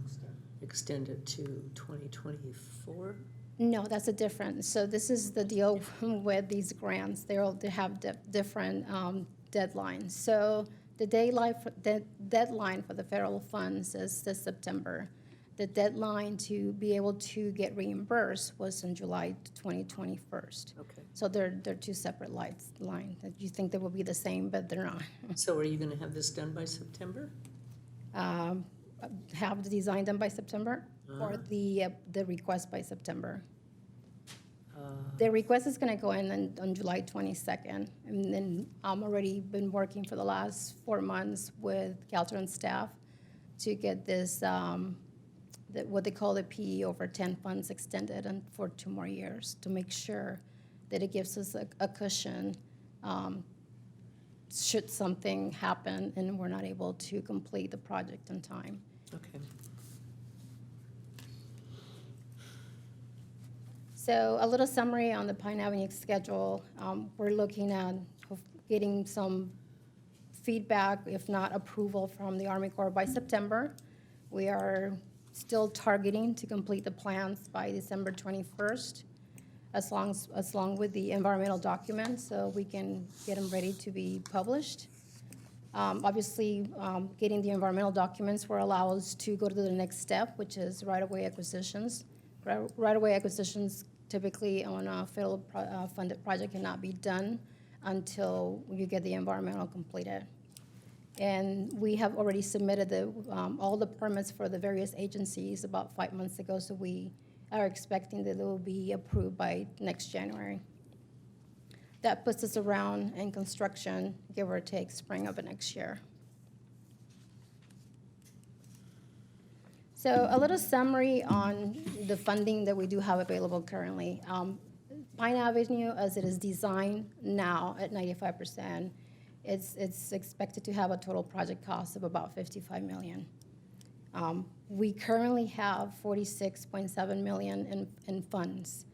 [SPEAKER 1] extend it to 2024?
[SPEAKER 13] No, that's a different. So this is the deal with these grants. They have different deadlines. So the deadline for the federal funds is this September. The deadline to be able to get reimbursed was in July 2021.
[SPEAKER 1] Okay.
[SPEAKER 13] So they're two separate lines. You think they will be the same, but they're not.
[SPEAKER 1] So are you going to have this done by September?
[SPEAKER 13] Have the design done by September, or the request by September? The request is going to go in on July 22nd, and then I'm already been working for the last 4 months with Caltrans staff to get this. What they call the PE over 10 funds extended and for 2 more years to make sure that it gives us a cushion should something happen and we're not able to complete the project in time.
[SPEAKER 1] Okay.
[SPEAKER 13] So a little summary on the Pine Avenue schedule. We're looking at getting some feedback, if not approval, from the Army Corps by September. We are still targeting to complete the plans by December 21st, along with the environmental documents, so we can get them ready to be published. Obviously, getting the environmental documents will allow us to go to the next step, which is right-of-way acquisitions. Right-of-way acquisitions typically on a federal funded project cannot be done until you get the environmental completed. And we have already submitted all the permits for the various agencies about 5 months ago, so we are expecting that they will be approved by next January. That puts us around in construction, give or take, spring of the next year. So a little summary on the funding that we do have available currently. Pine Avenue, as it is designed now at 95%, it's expected to have a total project cost of about $55 million. We currently have $46.7 million in funds.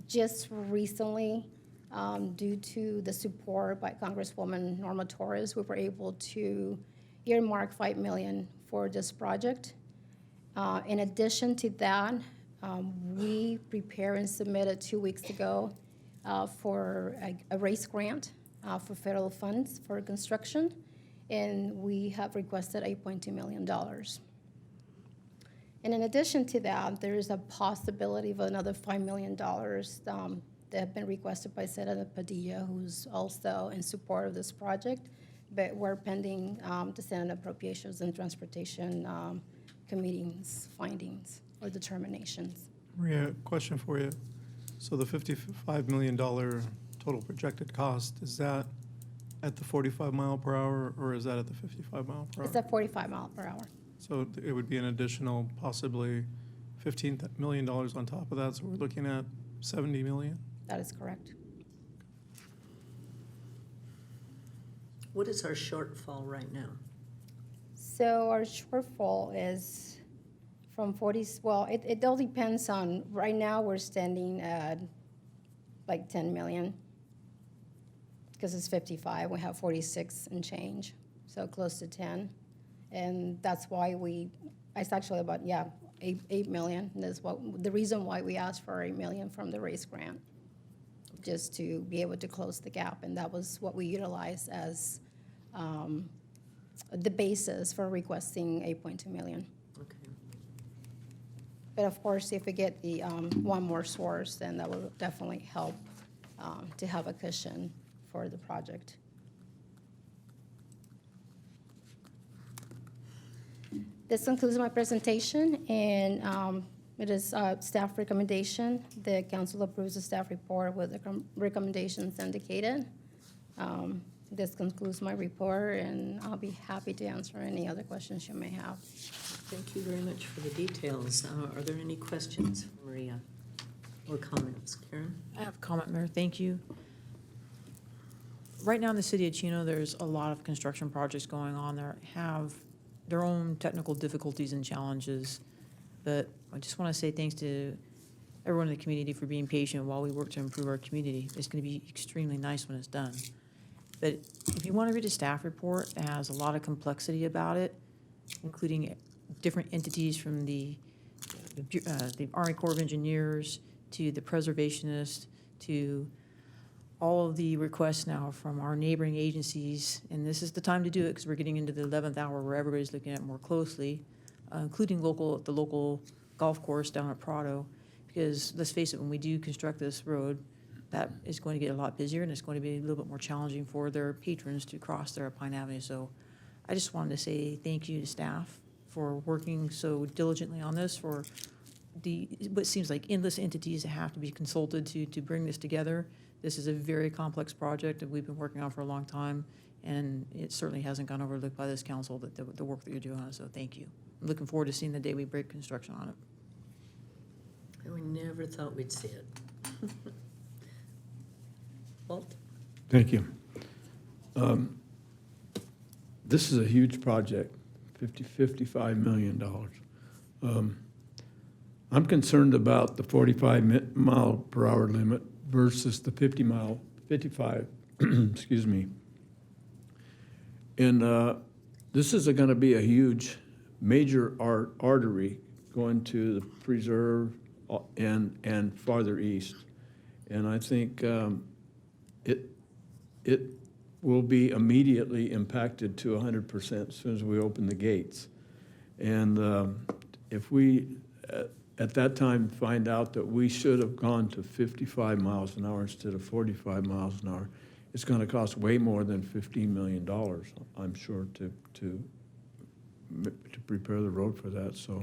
[SPEAKER 13] Just recently, due to the support by Congresswoman Norma Torres, we were able to earmark $5 million for this project. In addition to that, we prepared and submitted 2 weeks ago for a race grant for federal funds for construction, and we have requested $8.2 million. And in addition to that, there is a possibility of another $5 million that have been requested by Senator Padilla, who's also in support of this project, but we're pending the Senate Appropriations and Transportation Committee's findings or determinations.
[SPEAKER 10] Maria, question for you. So the $55 million total projected cost, is that at the 45 mile per hour or is that at the 55 mile per hour?
[SPEAKER 13] It's at 45 mile per hour.
[SPEAKER 10] So it would be an additional possibly $15 million on top of that, so we're looking at $70 million?
[SPEAKER 13] That is correct.
[SPEAKER 1] What is our shortfall right now?
[SPEAKER 13] So our shortfall is from 40, well, it all depends on, right now we're standing at like 10 million. Because it's 55, we have 46 and change, so close to 10. And that's why it's actually about, 8 million. That's the reason why we asked for $8 million from the race grant, just to be able to close the gap. And that was what we utilized as the basis for requesting $8.2 million.
[SPEAKER 1] Okay.
[SPEAKER 13] But of course, if we get the one more source, then that will definitely help to have a cushion for the project. This concludes my presentation, and it is staff recommendation. The council approves the staff report with the recommendations indicated. This concludes my report, and I'll be happy to answer any other questions you may have.
[SPEAKER 1] Thank you very much for the details. Are there any questions, Maria, or comments? Karen?
[SPEAKER 15] I have a comment, Mayor. Thank you. Right now in the city of Chino, there's a lot of construction projects going on that have their own technical difficulties and challenges. But I just want to say thanks to everyone in the community for being patient while we work to improve our community. It's going to be extremely nice when it's done. But if you want to read a staff report, it has a lot of complexity about it, including different entities from the Army Corps of Engineers to the preservationists to all of the requests now from our neighboring agencies. And this is the time to do it because we're getting into the 11th hour where everybody's looking at it more closely, including the local golf course down at Prado. Because let's face it, when we do construct this road, that is going to get a lot busier and it's going to be a little bit more challenging for their patrons to cross there at Pine Avenue. So I just wanted to say thank you to staff for working so diligently on this, for what seems like endless entities that have to be consulted to bring this together. This is a very complex project that we've been working on for a long time, and it certainly hasn't gone overlooked by this council, the work that you're doing on it, so thank you. I'm looking forward to seeing the day we break construction on it.
[SPEAKER 1] And we never thought we'd see it. Walt?
[SPEAKER 16] Thank you. This is a huge project, $55 million. I'm concerned about the 45 mile per hour limit versus the 55, excuse me. And this is going to be a huge major artery going to the preserve and farther east. And I think it will be immediately impacted to 100% as soon as we open the gates. And if we, at that time find out that we should have gone to 55 miles an hour instead of 45 miles an hour, it's going to cost way more than $15 million, I'm sure, to prepare the road for that. So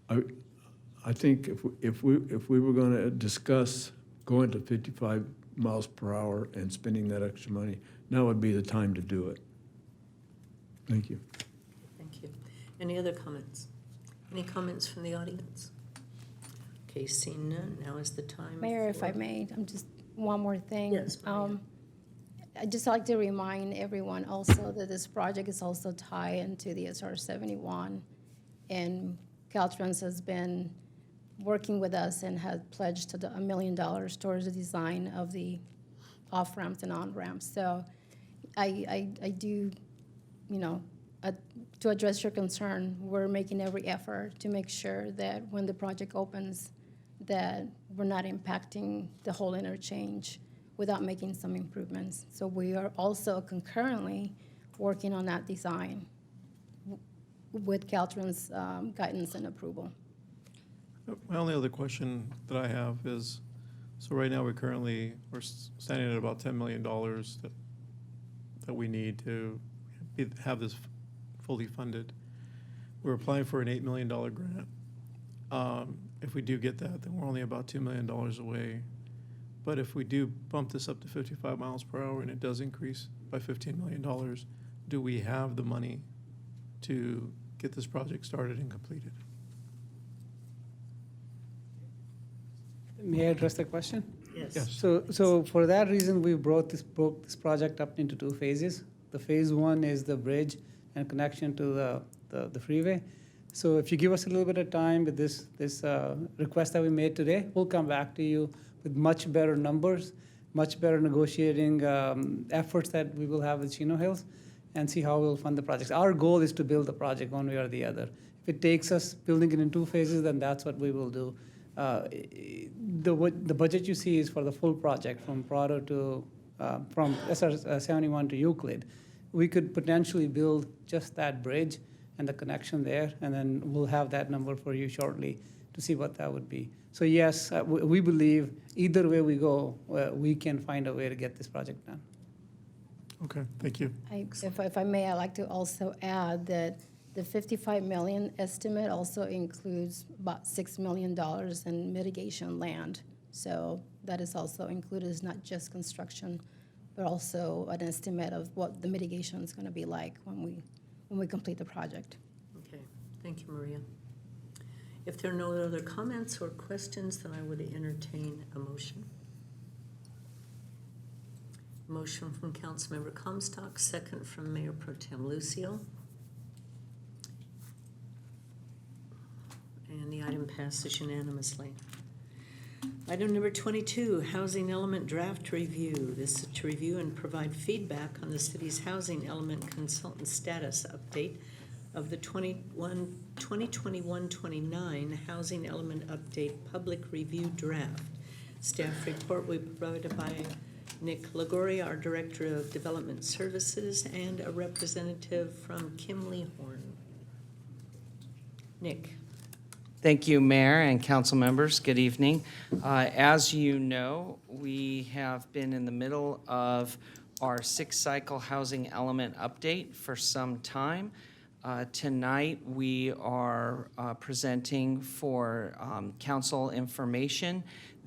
[SPEAKER 16] I think if we were going to discuss going to 55 miles per hour and spending that extra money, now would be the time to do it. Thank you.
[SPEAKER 1] Thank you. Any other comments? Any comments from the audience? Okay, seeing none, now is the time.
[SPEAKER 13] Mayor, if
[SPEAKER 1] for-
[SPEAKER 13] I may, just one more thing.
[SPEAKER 1] Yes, Maria.
[SPEAKER 13] I'd just like to remind everyone also that this project is also tied into the SR 71. And Caltrans has been working with us and has pledged to $1 million towards the design of the off-ramps and on-ramps. So I do, to address your concern, we're making every effort to make sure that when the project opens, that we're not impacting the whole interchange without making some improvements. So we are also concurrently working on that design with Caltrans' guidance and approval.
[SPEAKER 10] My only other question that I have is, so right now we're standing at about $10 million that we need to have this fully funded. We're applying for an $8 million grant. If we do get that, then we're only about $2 million away. But if we do bump this up to 55 miles per hour and it does increase by $15 million, do we have the money to get this project started and completed?
[SPEAKER 14] May I address the question?
[SPEAKER 1] Yes.
[SPEAKER 14] So for that reason, we broke this project up into 2 phases. The phase 1 is the bridge and connection to the freeway. So if you give us a little bit of time with this request that we made today, we'll come back to you with much better numbers, much better negotiating efforts that we will have with Chino Hills, and see how we'll fund the projects. Our goal is to build the project one way or the other. If it takes us building it in 2 phases, then that's what we will do. The budget you see is for the full project from Prado to, from SR 71 to Euclid. We could potentially build just that bridge and the connection there, and then we'll have that number for you shortly to see what that would be. So yes, we believe either way we go, we can find a way to get this project done.
[SPEAKER 10] Okay, thank you.
[SPEAKER 13] If I may, I'd like to also add that the 55 million estimate also includes about $6 million in mitigation land. So that is also included. It's not just construction, but also an estimate of what the mitigation is going to be like when we complete the project.
[SPEAKER 1] Okay, thank you, Maria. If there are no other comments or questions, then I would entertain a motion. Motion from Councilmember Comstock, second from Mayor Pro Tem Lucio. And the item passes unanimously. Item number 22, Housing Element Draft Review. This is to review and provide feedback on the city's Housing Element Consultant Status Update of the 2021-29 Housing Element Update Public Review Draft. Staff report will be provided by Nick Lagoria, our Director of Development Services, and a representative from Kimley Horn. Nick.
[SPEAKER 17] Thank you, Mayor and council members. Good evening. As you know, we have been in the middle of our 6-cycle housing element update for some time. Tonight, we are presenting for council information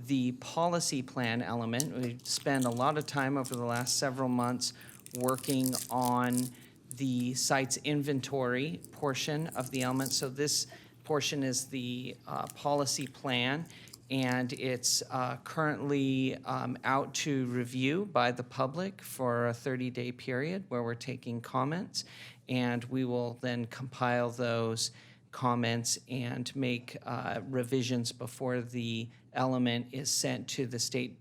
[SPEAKER 17] the policy plan element. We spent a lot of time over the last several months working on the site's inventory portion of the element. So this portion is the policy plan, and it's currently out to review by the public for a 30-day period where we're taking comments, and we will then compile those comments and make revisions before the element is sent to the State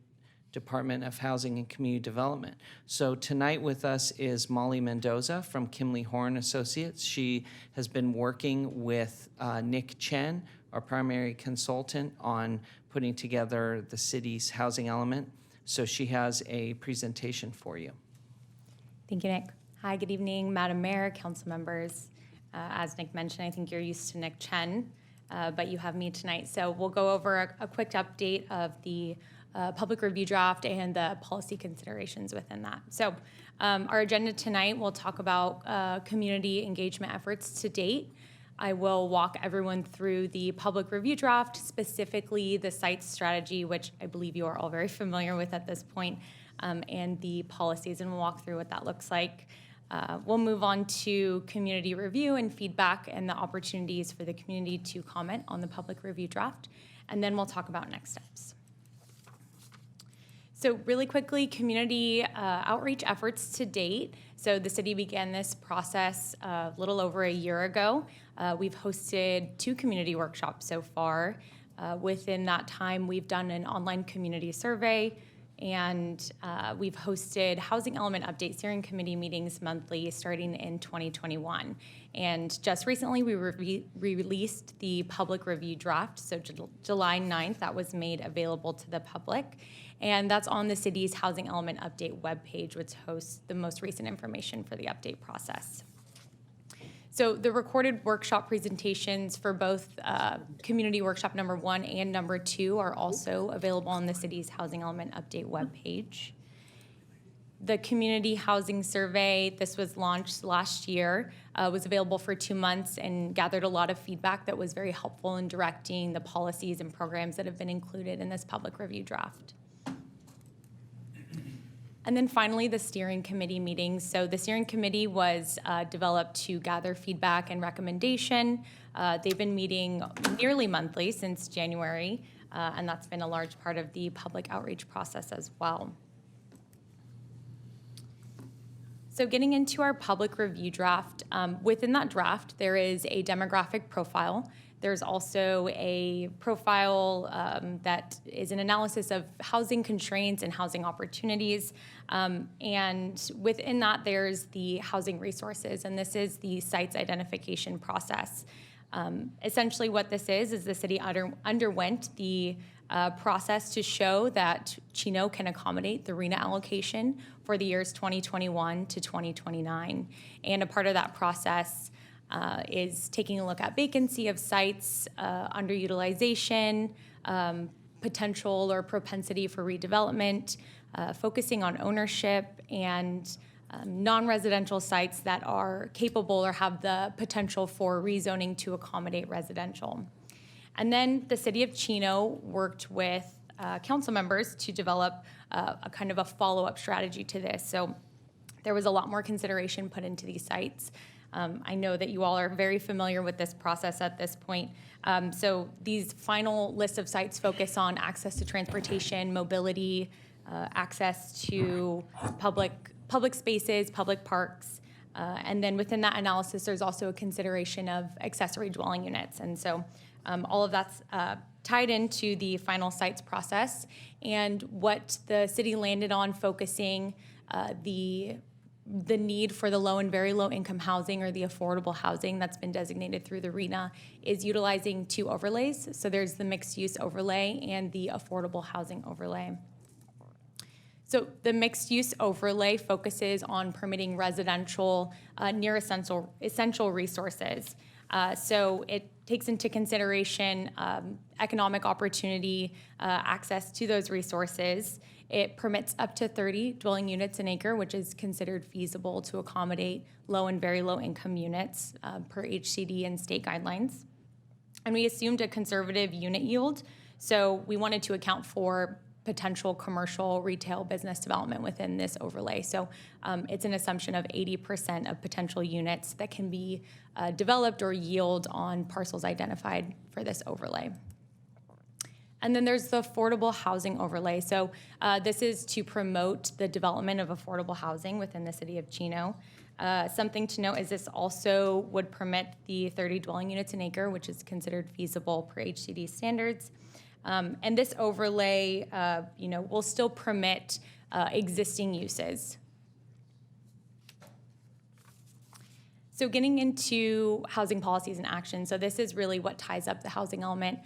[SPEAKER 17] Department of Housing and Community Development. So tonight with us is Molly Mendoza from Kimley Horn Associates. She has been working with Nick Chen, our primary consultant, on putting together the city's housing element. So she has a presentation for you.
[SPEAKER 18] Thank you, Nick. Hi, good evening, Madam Mayor, council members. As Nick mentioned, I think you're used to Nick Chen. but you have me tonight. So we'll go over a quick update of the public review draft and the policy considerations within that. So our agenda tonight, we'll talk about community engagement efforts to date. I will walk everyone through the public review draft, specifically the site strategy, which I believe you are all very familiar with at this point, and the policies, and we'll walk through what that looks like. We'll move on to community review and feedback and the opportunities for the community to comment on the public review draft, and then we'll talk about next steps. So really quickly, community outreach efforts to date. So the city began this process a little over a year ago. We've hosted 2 community workshops so far. Within that time, we've done an online community survey, and we've hosted housing element update steering committee meetings monthly starting in 2021. And just recently, we released the public review draft. So July 9th, that was made available to the public. And that's on the city's housing element update webpage, which hosts the most recent information for the update process. So the recorded workshop presentations for both community workshop number 1 and number 2 are also available on the city's housing element update webpage. The community housing survey, this was launched last year, was available for 2 months and gathered a lot of feedback that was very helpful in directing the policies and programs that have been included in this public review draft. And then finally, the steering committee meetings. So the steering committee was developed to gather feedback and recommendation. They've been meeting nearly monthly since January, and that's been a large part of the public outreach process as well. So getting into our public review draft, within that draft, there is a demographic profile. There's also a profile that is an analysis of housing constraints and housing opportunities. And within that, there's the housing resources, and this is the site's identification process. Essentially what this is the city underwent the process to show that Chino can accommodate the RENA allocation for the years 2021 to 2029. And a part of that process is taking a look at vacancy of sites, underutilization, potential or propensity for redevelopment, focusing on ownership, and non-residential sites that are capable or have the potential for rezoning to accommodate residential. And then the city of Chino worked with council members to develop a kind of a follow-up strategy to this. So there was a lot more consideration put into these sites. I know that you all are very familiar with this process at this point. So these final list of sites focus on access to transportation, mobility, access to public spaces, public parks, and then within that analysis, there's also a consideration of accessory dwelling units. And so all of that's tied into the final sites process, and what the city landed on focusing the need for the low and very low income housing, or the affordable housing that's been designated through the RENA, is utilizing 2 overlays. So there's the mixed use overlay and the affordable housing overlay. So the mixed use overlay focuses on permitting residential near essential resources. So it takes into consideration economic opportunity, access to those resources. It permits up to 30 dwelling units an acre, which is considered feasible to accommodate low and very low income units per HCD and state guidelines. And we assumed a conservative unit yield, so we wanted to account for potential commercial retail business development within this overlay. So it's an assumption of 80% of potential units that can be developed or yield on parcels identified for this overlay. And then there's the affordable housing overlay. So this is to promote the development of affordable housing within the city of Chino. Something to note is this also would permit the 30 dwelling units an acre, which is considered feasible per HCD standards. And this overlay, will still permit existing uses. So getting into housing policies and action. So this is really what ties up the housing element.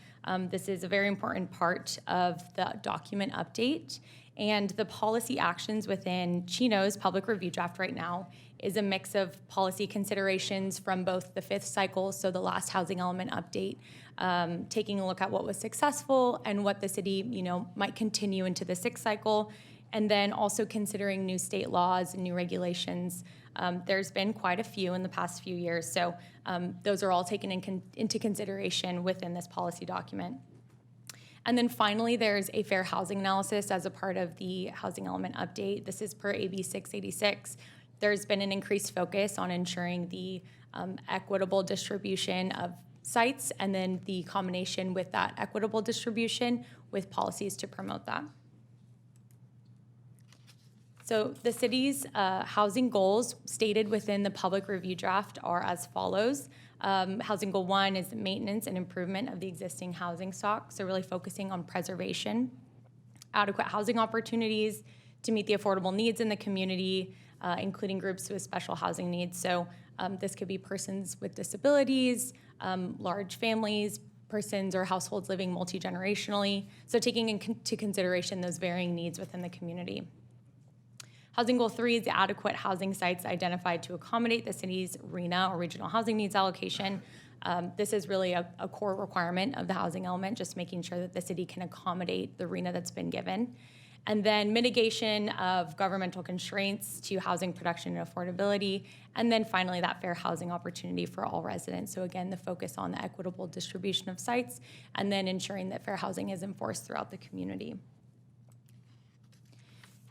[SPEAKER 18] This is a very important part of the document update. And the policy actions within Chino's public review draft right now is a mix of policy considerations from both the 5th cycle, so the last housing element update, taking a look at what was successful and what the city, might continue into the 6th cycle, and then also considering new state laws and new regulations. There's been quite a few in the past few years, so those are all taken into consideration within this policy document. And then finally, there's a fair housing analysis as a part of the housing element update. This is per AB 686. There's been an increased focus on ensuring the equitable distribution of sites and then the combination with that equitable distribution with policies to promote that. So the city's housing goals stated within the public review draft are as follows. Housing goal 1 is the maintenance and improvement of the existing housing stock, so really focusing on preservation, adequate housing opportunities to meet the affordable needs in the community, including groups with special housing needs. So this could be persons with disabilities, large families, persons or households living multi-generationally, so taking into consideration those varying needs within the community. Housing goal 3 is the adequate housing sites identified to accommodate the city's RHNA or regional housing needs allocation. This is really a core requirement of the housing element, just making sure that the city can accommodate the RHNA that's been given. And then mitigation of governmental constraints to housing production and affordability. And then finally, that fair housing opportunity for all residents. So again, the focus on the equitable distribution of sites and then ensuring that fair housing is enforced throughout the community.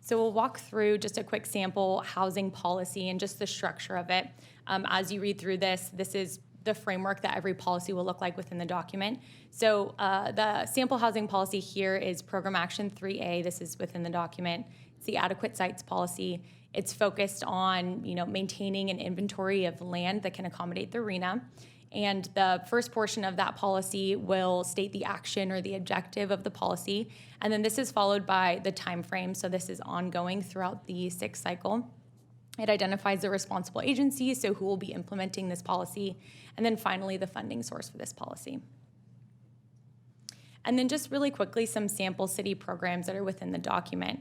[SPEAKER 18] So we'll walk through just a quick sample housing policy and just the structure of it. As you read through this, this is the framework that every policy will look like within the document. So the sample housing policy here is Program Action 3A. This is within the document. It's the adequate sites policy. It's focused on maintaining an inventory of land that can accommodate the RHNA. And the first portion of that policy will state the action or the objective of the policy. And then this is followed by the time frame. So this is ongoing throughout the 6th cycle. It identifies the responsible agencies, so who will be implementing this policy. And then finally, the funding source for this policy. And then just really quickly, some sample city programs that are within the document.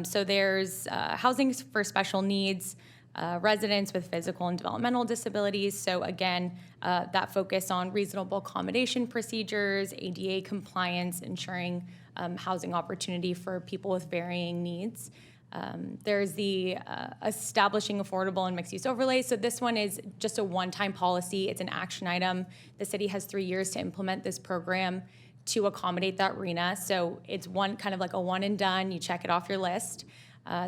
[SPEAKER 18] So there's housing for special needs, residents with physical and developmental disabilities. So again, that focus on reasonable accommodation procedures, ADA compliance, ensuring housing opportunity for people with varying needs. There's the establishing affordable and mixed-use overlays. So this one is just a one-time policy. It's an action item. The city has 3 years to implement this program to accommodate that RHNA. So it's kind of like a one and done. You check it off your list.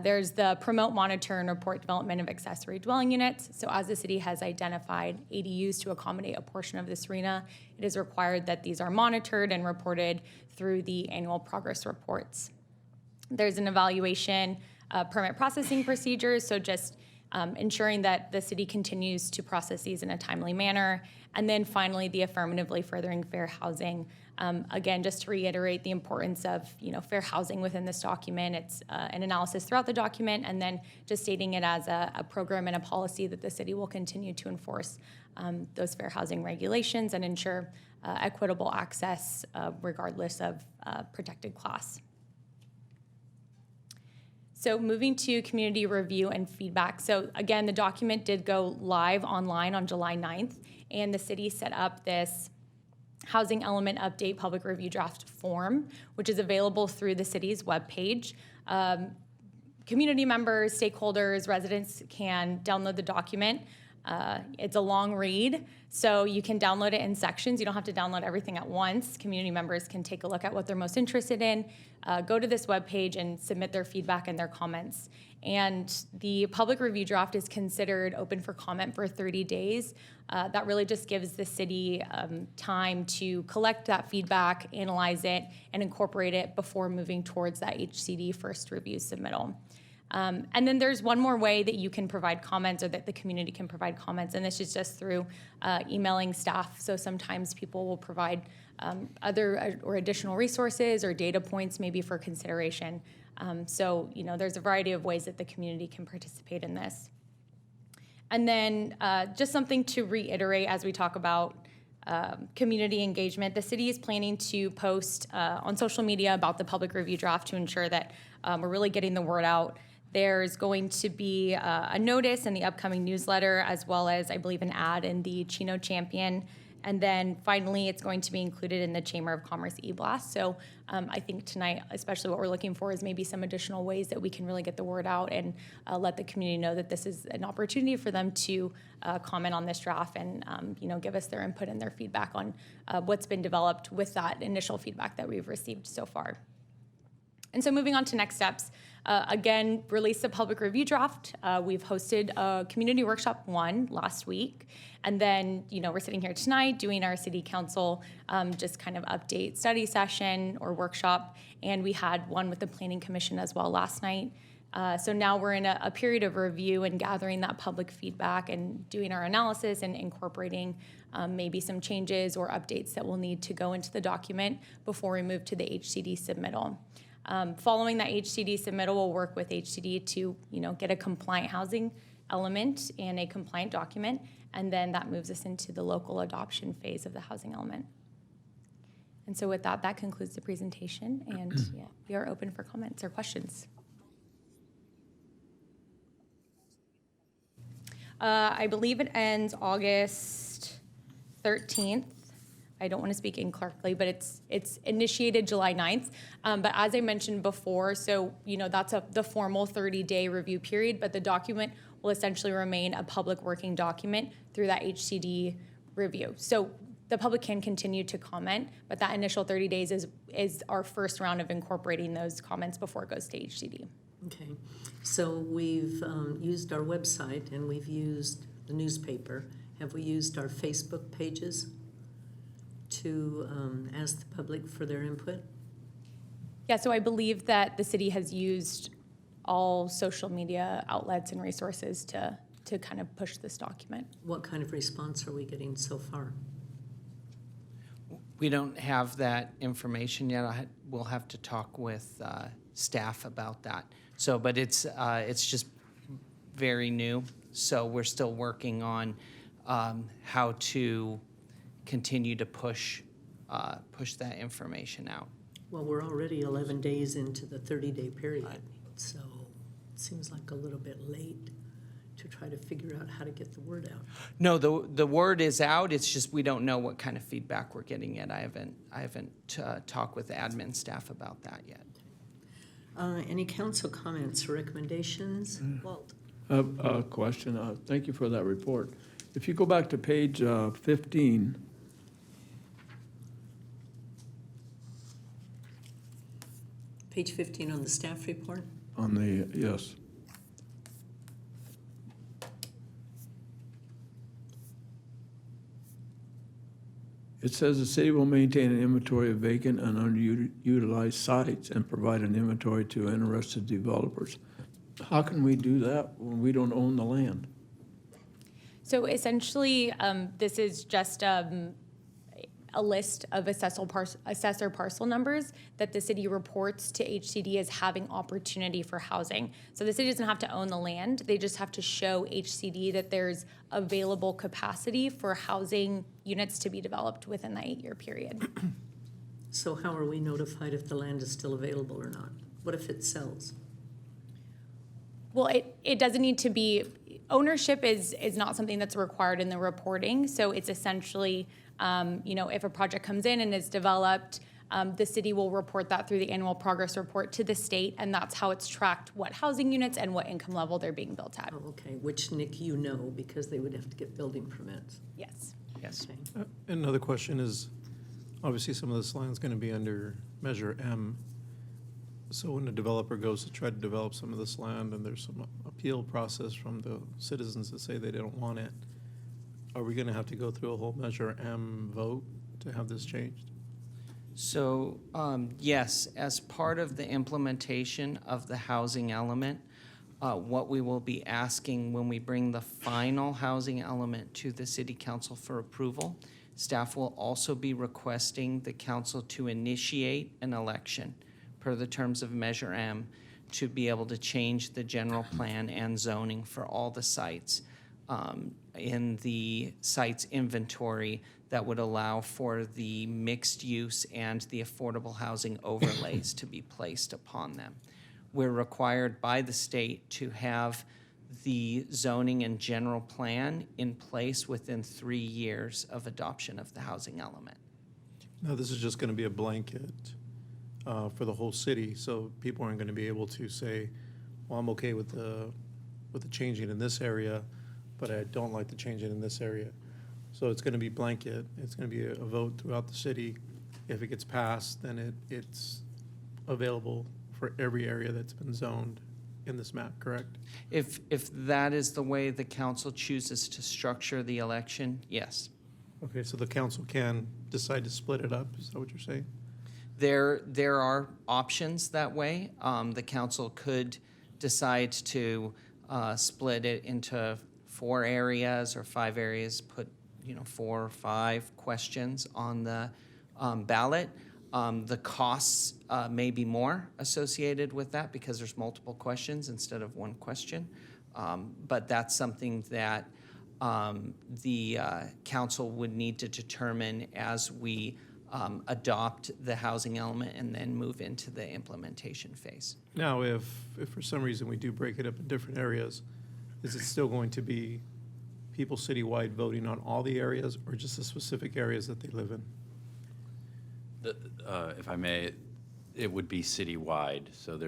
[SPEAKER 18] There's the promote, monitor, and report development of accessory dwelling units. So as the city has identified ADUs to accommodate a portion of this RHNA, it is required that these are monitored and reported through the annual progress reports. There's an evaluation, permit processing procedures, so just ensuring that the city continues to process these in a timely manner. And then finally, the affirmatively furthering fair housing. Again, just to reiterate the importance of fair housing within this document. It's an analysis throughout the document, and then just stating it as a program and a policy that the city will continue to enforce those fair housing regulations and ensure equitable access regardless of protected class. So moving to community review and feedback. So again, the document did go live online on July 9th, and the city set up this housing element update public review draft form, which is available through the city's webpage. Community members, stakeholders, residents can download the document. It's a long read, so you can download it in sections. You don't have to download everything at once. Community members can take a look at what they're most interested in, go to this webpage and submit their feedback and their comments. And the public review draft is considered open for comment for 30 days. That really just gives the city time to collect that feedback, analyze it, and incorporate it before moving towards that HCD first review submittal. And then there's one more way that you can provide comments, or that the community can provide comments, and this is just through emailing staff. So sometimes people will provide other or additional resources or data points maybe for consideration. So there's a variety of ways that the community can participate in this. And then just something to reiterate as we talk about community engagement. The city is planning to post on social media about the public review draft to ensure that we're really getting the word out. There's going to be a notice in the upcoming newsletter, as well as, I believe, an ad in the Chino Champion. And then finally, it's going to be included in the Chamber of Commerce e-blast. So I think tonight, especially what we're looking for is maybe some additional ways that we can really get the word out and let the community know that this is an opportunity for them to comment on this draft and give us their input and their feedback on what's been developed with that initial feedback that we've received so far. And so moving on to next steps, again, release the public review draft. We've hosted a community workshop 1 last week. And then, we're sitting here tonight doing our city council just kind of update study session or workshop. And we had one with the planning commission as well last night. So now we're in a period of review and gathering that public feedback and doing our analysis and incorporating maybe some changes or updates that will need to go into the document before we move to the HCD submittal. Following that HCD submittal, we'll work with HCD to, get a compliant housing element and a compliant document, and then that moves us into the local adoption phase of the housing element. And so with that concludes the presentation, and we are open for comments or questions. I believe it ends August 13th. I don't want to speak incorrectly, but it's initiated July 9th. But as I mentioned before, so that's the formal 30-day review period, but the document will essentially remain a public working document through that HCD review. So the public can continue to comment, but that initial 30 days is our first round of incorporating those comments before it goes to HCD.
[SPEAKER 1] Okay, so we've used our website and we've used the newspaper. Have we used our Facebook pages to ask the public for their input?
[SPEAKER 18] Yeah, so I believe that the city has used all social media outlets and resources to kind of push this document.
[SPEAKER 1] What kind of response are we getting so far?
[SPEAKER 17] We don't have that information yet. We'll have to talk with staff about that. So, but it's just very new. So we're still working on how to continue to push that information out.
[SPEAKER 1] Well, we're already 11 days into the 30-day period, so it seems like a little bit late to try to figure out how to get the word out.
[SPEAKER 17] No, the word is out. It's just we don't know what kind of feedback we're getting yet. I haven't talked with the admin staff about that yet.
[SPEAKER 1] Any council comments or recommendations? Walt?
[SPEAKER 16] A question. Thank you for that report. If you go back to page 15,
[SPEAKER 1] Page 15 on the staff report.
[SPEAKER 16] on the, yes. It says the city will maintain an inventory of vacant and underutilized sites and provide an inventory to interested developers. How can we do that when we don't own the land?
[SPEAKER 18] So essentially, this is just a list of assessor parcel numbers that the city reports to HCD as having opportunity for housing. So the city doesn't have to own the land, they just have to show HCD that there's available capacity for housing units to be developed within that 8-year period.
[SPEAKER 1] So how are we notified if the land is still available or not? What if it sells?
[SPEAKER 18] Well, it doesn't need to be, ownership is not something that's required in the reporting. So it's essentially, if a project comes in and is developed, the city will report that through the annual progress report to the state, and that's how it's tracked what housing units and what income level they're being built at.
[SPEAKER 1] Oh, okay, which, Nick, you know, because they would have to get building permits.
[SPEAKER 18] Yes.
[SPEAKER 17] Yes.
[SPEAKER 1] Okay.
[SPEAKER 10] Another question is, obviously some of this land's going to be under Measure M. So when the developer goes to try to develop some of this land and there's some appeal process from the citizens that say they don't want it, are we going to have to go through a whole Measure M vote to have this changed?
[SPEAKER 17] So, yes, as part of the implementation of the housing element, what we will be asking when we bring the final housing element to the city council for approval, staff will also be requesting the council to initiate an election per the terms of Measure M to be able to change the general plan and zoning for all the sites in the site's inventory that would allow for the mixed use and the affordable housing overlays to be placed upon them. We're required by the state to have the zoning and general plan in place within 3 years of adoption of the housing element.
[SPEAKER 10] Now, this is just going to be a blanket for the whole city, so people aren't going to be able to say, well, I'm okay with the changing in this area, but I don't like the changing in this area. So it's going to be blanket. It's going to be a vote throughout the city. If it gets passed, then it's available for every area that's been zoned in this map, correct?
[SPEAKER 17] If that is the way the council chooses to structure the election, yes.
[SPEAKER 10] Okay, so the council can decide to split it up, is that what you're saying?
[SPEAKER 17] There are options that way. The council could decide to split it into 4 areas or 5 areas, put 4 or 5 questions on the ballot. The costs may be more associated with that because there's multiple questions instead of 1 question. But that's something that the council would need to determine as we adopt the housing element and then move into the implementation phase.
[SPEAKER 10] Now, if for some reason we do break it up in different areas, is it still going to be people citywide voting on all the areas or just the specific areas that they live in?
[SPEAKER 7] If I may, it would be citywide, so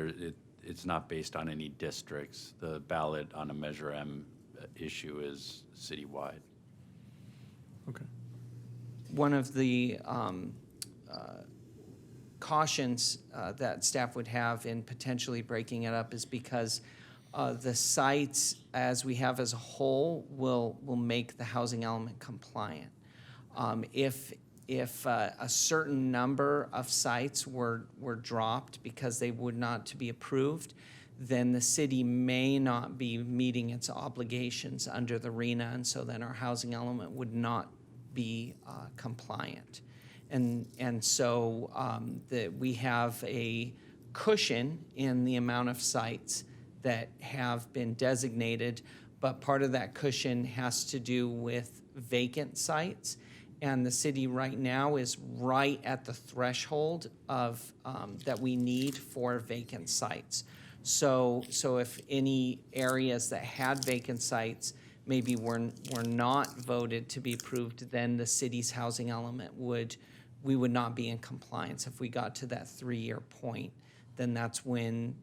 [SPEAKER 7] it's not based on any districts. The ballot on a Measure M issue is citywide.
[SPEAKER 10] Okay.
[SPEAKER 17] One of the cautions that staff would have in potentially breaking it up is because the sites, as we have as a whole, will make the housing element compliant. If a certain number of sites were dropped because they would not to be approved, then the city may not be meeting its obligations under the RENA, and so then our housing element would not be compliant. And so we have a cushion in the amount of sites that have been designated, but part of that cushion has to do with vacant sites. And the city right now is right at the threshold of that we need for vacant sites. So if any areas that had vacant sites maybe were not voted to be approved, then the city's housing element we would not be in compliance. If we got to that 3-year point, then that's when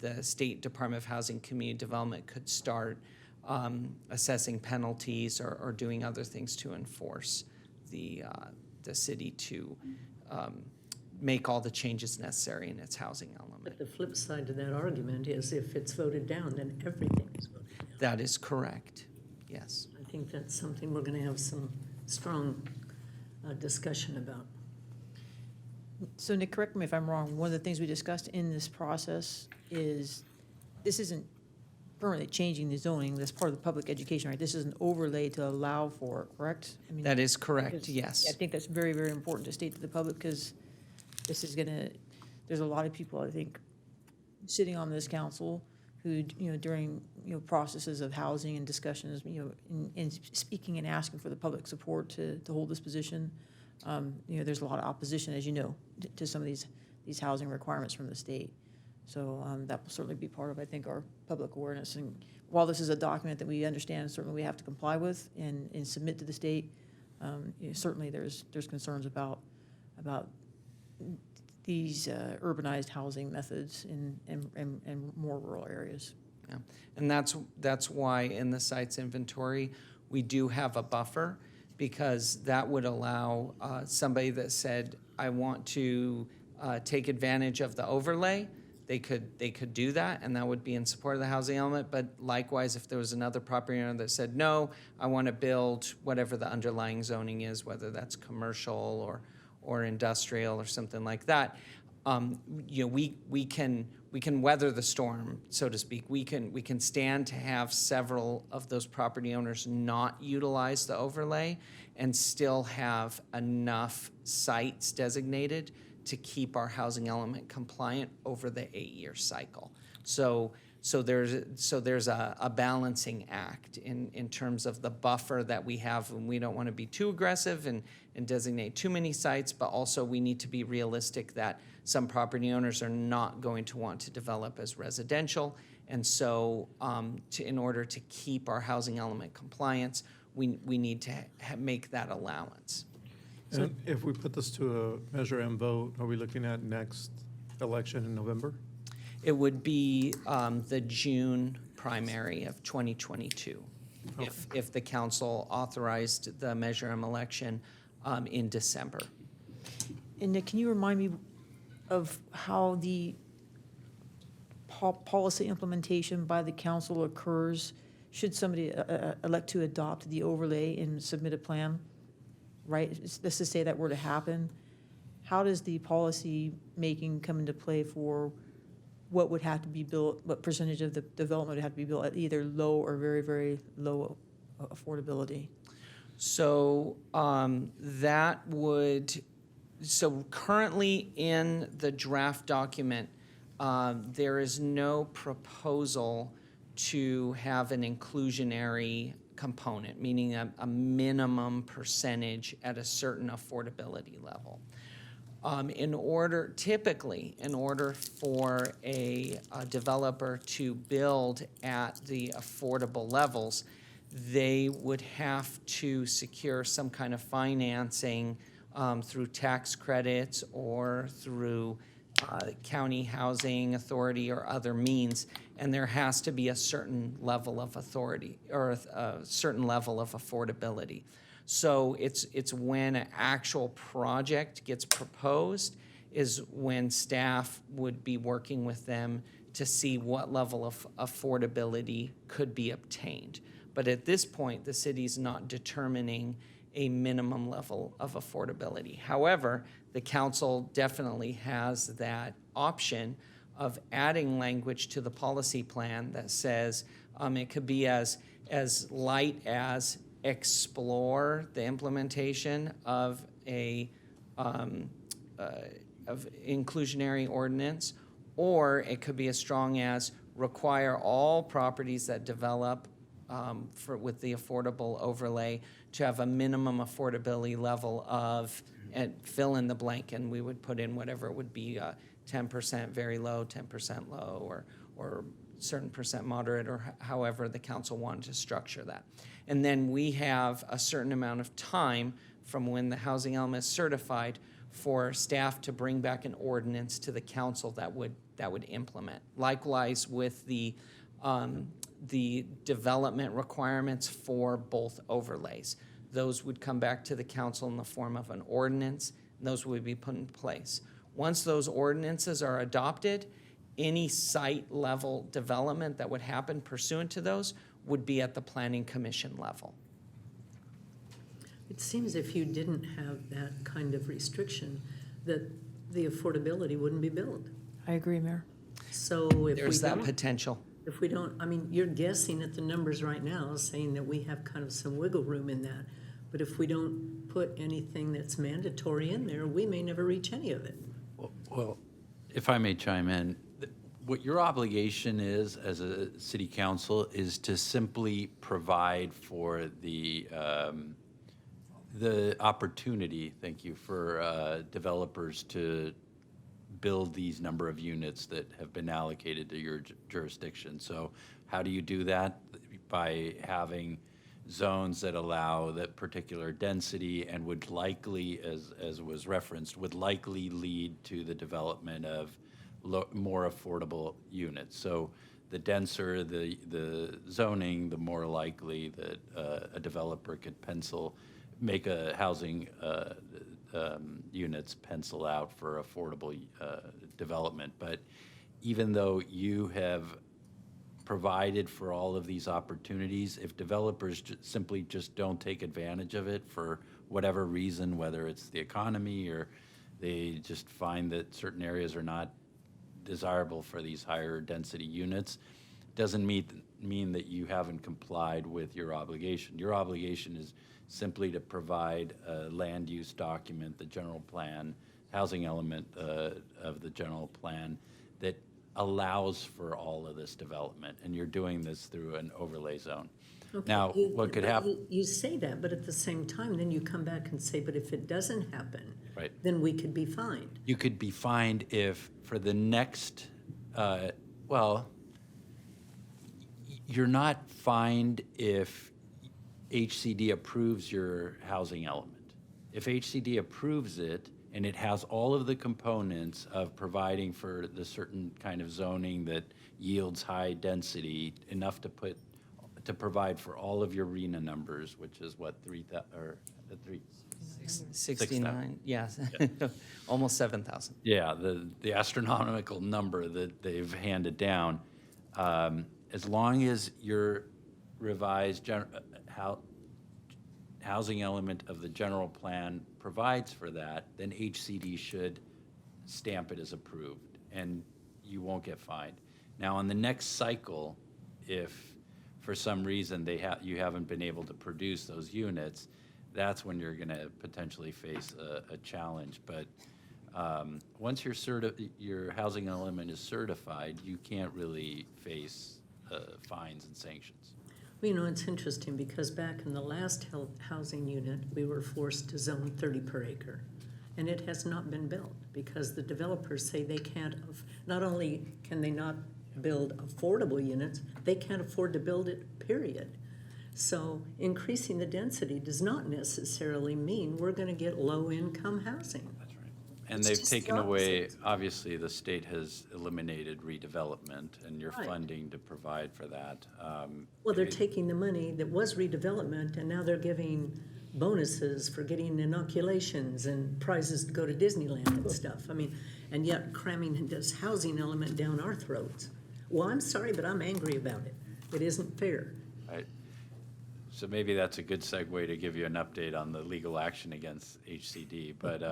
[SPEAKER 17] the State Department of Housing and Community Development could start assessing penalties or doing other things to enforce the city to make all the changes necessary in its housing element.
[SPEAKER 1] But the flip side to that argument is if it's voted down, then everything is voted down.
[SPEAKER 17] That is correct, yes.
[SPEAKER 1] I think that's something we're going to have some strong discussion about.
[SPEAKER 15] So Nick, correct me if I'm wrong, one of the things we discussed in this process is this isn't permanently changing the zoning, that's part of the public education, right? This is an overlay to allow for it, correct? I mean,
[SPEAKER 17] That is correct,
[SPEAKER 15] because
[SPEAKER 17] yes.
[SPEAKER 15] I think that's very, very important to state to the public because this is gonna, there's a lot of people, I think, sitting on this council who, during, processes of housing and discussions, in speaking and asking for the public support to hold this position, there's a lot of opposition, as you know, to some of these housing requirements from the state. So that will certainly be part of, I think, our public awareness. And while this is a document that we understand, certainly we have to comply with and submit to the state, certainly there's concerns about these urbanized housing methods in more rural areas.
[SPEAKER 17] Yeah. And that's why in the sites inventory, we do have a buffer, because that would allow somebody that said, I want to take advantage of the overlay, they could do that, and that would be in support of the housing element. But likewise, if there was another property owner that said, no, I want to build whatever the underlying zoning is, whether that's commercial or industrial or something like that, we can weather the storm, so to speak. We can stand to have several of those property owners not utilize the overlay and still have enough sites designated to keep our housing element compliant over the 8-year cycle. So there's a balancing act in terms of the buffer that we have, and we don't want to be too aggressive and designate too many sites, but also we need to be realistic that some property owners are not going to want to develop as residential. And so in order to keep our housing element compliance, we need to make that allowance.
[SPEAKER 10] And if we put this to a measure and vote, are we looking at next election in November?
[SPEAKER 17] It would be the June primary of 2022, if the council authorized the Measure M election in December.
[SPEAKER 15] And Nick, can you remind me of how the policy implementation by the council occurs? Should somebody elect to adopt the overlay and submit a plan, right? Let's just say that were to happen. How does the policy making come into play for what would have to be built, what percentage of the development would have to be built at either low or very, very low affordability?
[SPEAKER 17] So so currently in the draft document, there is no proposal to have an inclusionary component, meaning a minimum percentage at a certain affordability level. Typically, in order for a developer to build at the affordable levels, they would have to secure some kind of financing through tax credits or through county housing authority or other means, and there has to be a certain level of authority or a certain level of affordability. So it's when an actual project gets proposed is when staff would be working with them to see what level of affordability could be obtained. But at this point, the city's not determining a minimum level of affordability. However, the council definitely has that option of adding language to the policy plan that says it could be as light as explore the implementation of of inclusionary ordinance, or it could be as strong as require all properties that develop with the affordable overlay to have a minimum affordability level of, and fill in the blank, and we would put in whatever it would be, 10% very low, 10% low, or certain percent moderate, or however the council wanted to structure that. And then we have a certain amount of time from when the housing element is certified for staff to bring back an ordinance to the council that would implement. Likewise with the development requirements for both overlays. Those would come back to the council in the form of an ordinance, and those would be put in place. Once those ordinances are adopted, any site level development that would happen pursuant to those would be at the planning commission level.
[SPEAKER 1] It seems if you didn't have that kind of restriction, that the affordability wouldn't be built.
[SPEAKER 15] I agree, Mayor.
[SPEAKER 1] So if
[SPEAKER 17] There's
[SPEAKER 1] we
[SPEAKER 17] that
[SPEAKER 1] don't,
[SPEAKER 17] potential.
[SPEAKER 1] if we don't, I mean, you're guessing at the numbers right now, saying that we have kind of some wiggle room in that. But if we don't put anything that's mandatory in there, we may never reach any of it.
[SPEAKER 7] Well, if I may chime in, what your obligation is as a city council is to simply provide for the opportunity, thank you, for developers to build these number of units that have been allocated to your jurisdiction. So how do you do that? By having zones that allow that particular density and would likely, as was referenced, would likely lead to the development of more affordable units. So the denser the zoning, the more likely that a developer could make a housing units pencil out for affordable development. But even though you have provided for all of these opportunities, if developers simply just don't take advantage of it for whatever reason, whether it's the economy or they just find that certain areas are not desirable for these higher density units, doesn't mean that you haven't complied with your obligation. Your obligation is simply to provide a land use document, the general plan, housing element of the general plan that allows for all of this development, and you're doing this through an overlay zone.
[SPEAKER 1] Okay,
[SPEAKER 7] Now, what could happen?
[SPEAKER 1] You say that, but at the same time, then you come back and say, but if it doesn't happen,
[SPEAKER 7] Right.
[SPEAKER 1] then we could be fined.
[SPEAKER 7] You could be fined if for the next, well, you're not fined if HCD approves your housing element. If HCD approves it and it has all of the components of providing for the certain kind of zoning that yields high density, enough to provide for all of your RENA numbers, which is what,
[SPEAKER 17] 69, yes, almost 7,000.
[SPEAKER 7] Yeah, the astronomical number that they've handed down. As long as your revised housing element of the general plan provides for that, then HCD should stamp it as approved, and you won't get fined. Now, on the next cycle, if for some reason you haven't been able to produce those units, that's when you're going to potentially face a challenge. But once your housing element is certified, you can't really face fines and sanctions.
[SPEAKER 1] Well, it's interesting because back in the last housing unit, we were forced to zone 30 per acre. And it has not been built because the developers say they can't, not only can they not build affordable units, they can't afford to build it, period. So increasing the density does not necessarily mean we're going to get low-income housing.
[SPEAKER 7] And they've taken away, obviously, the state has eliminated redevelopment and your funding to provide for that.
[SPEAKER 1] Well, they're taking the money that was redevelopment and now they're giving bonuses for getting inoculations and prizes to go to Disneyland and stuff. I mean, and yet cramming this housing element down our throats. Well, I'm sorry, but I'm angry about it. It isn't fair.
[SPEAKER 7] Right. So maybe that's a good segue to give you an update on the legal action against HCD. But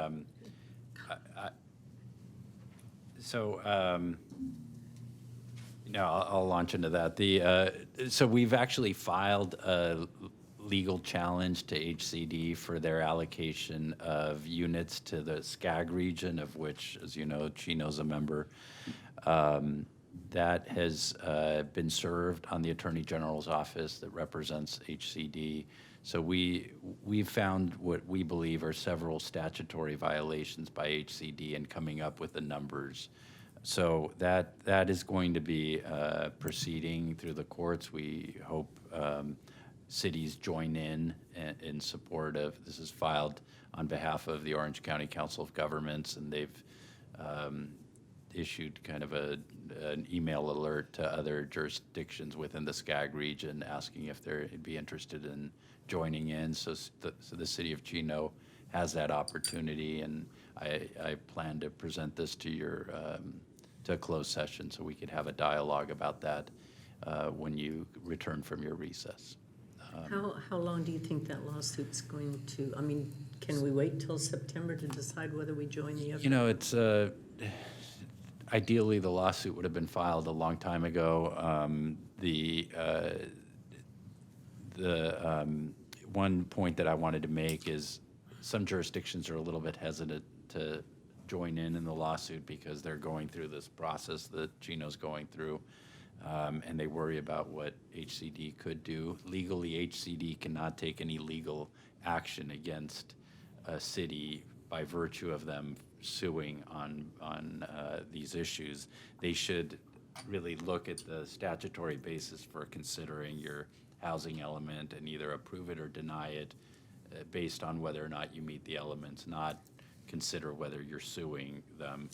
[SPEAKER 7] I'll launch into that. So we've actually filed a legal challenge to HCD for their allocation of units to the SCAG region, of which, as you know, Chino's a member. That has been served on the Attorney General's office that represents HCD. So we've found what we believe are several statutory violations by HCD and coming up with the numbers. So that is going to be proceeding through the courts. We hope cities join in support of, this is filed on behalf of the Orange County Council of Governments, and they've issued kind of an email alert to other jurisdictions within the SCAG region asking if they'd be interested in joining in. So the city of Chino has that opportunity, and I plan to present this to your to a closed session so we could have a dialogue about that when you return from your recess.
[SPEAKER 1] How long do you think that lawsuit's going to, I mean, can we wait till September to decide whether we join the effort?
[SPEAKER 7] It's ideally the lawsuit would have been filed a long time ago. The one point that I wanted to make is some jurisdictions are a little bit hesitant to join in the lawsuit because they're going through this process that Chino's going through. And they worry about what HCD could do. Legally, HCD cannot take any legal action against a city by virtue of them suing on these issues. They should really look at the statutory basis for considering your housing element and either approve it or deny it based on whether or not you meet the elements, not consider whether you're suing them.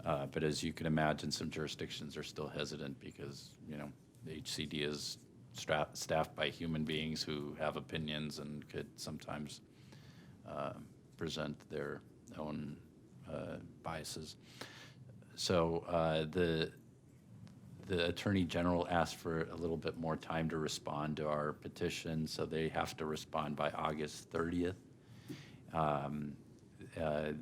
[SPEAKER 7] But as you can imagine, some jurisdictions are still hesitant because, the HCD is staffed by human beings who have opinions and could sometimes present their own biases. So the Attorney General asked for a little bit more time to respond to our petition, so they have to respond by August 30th.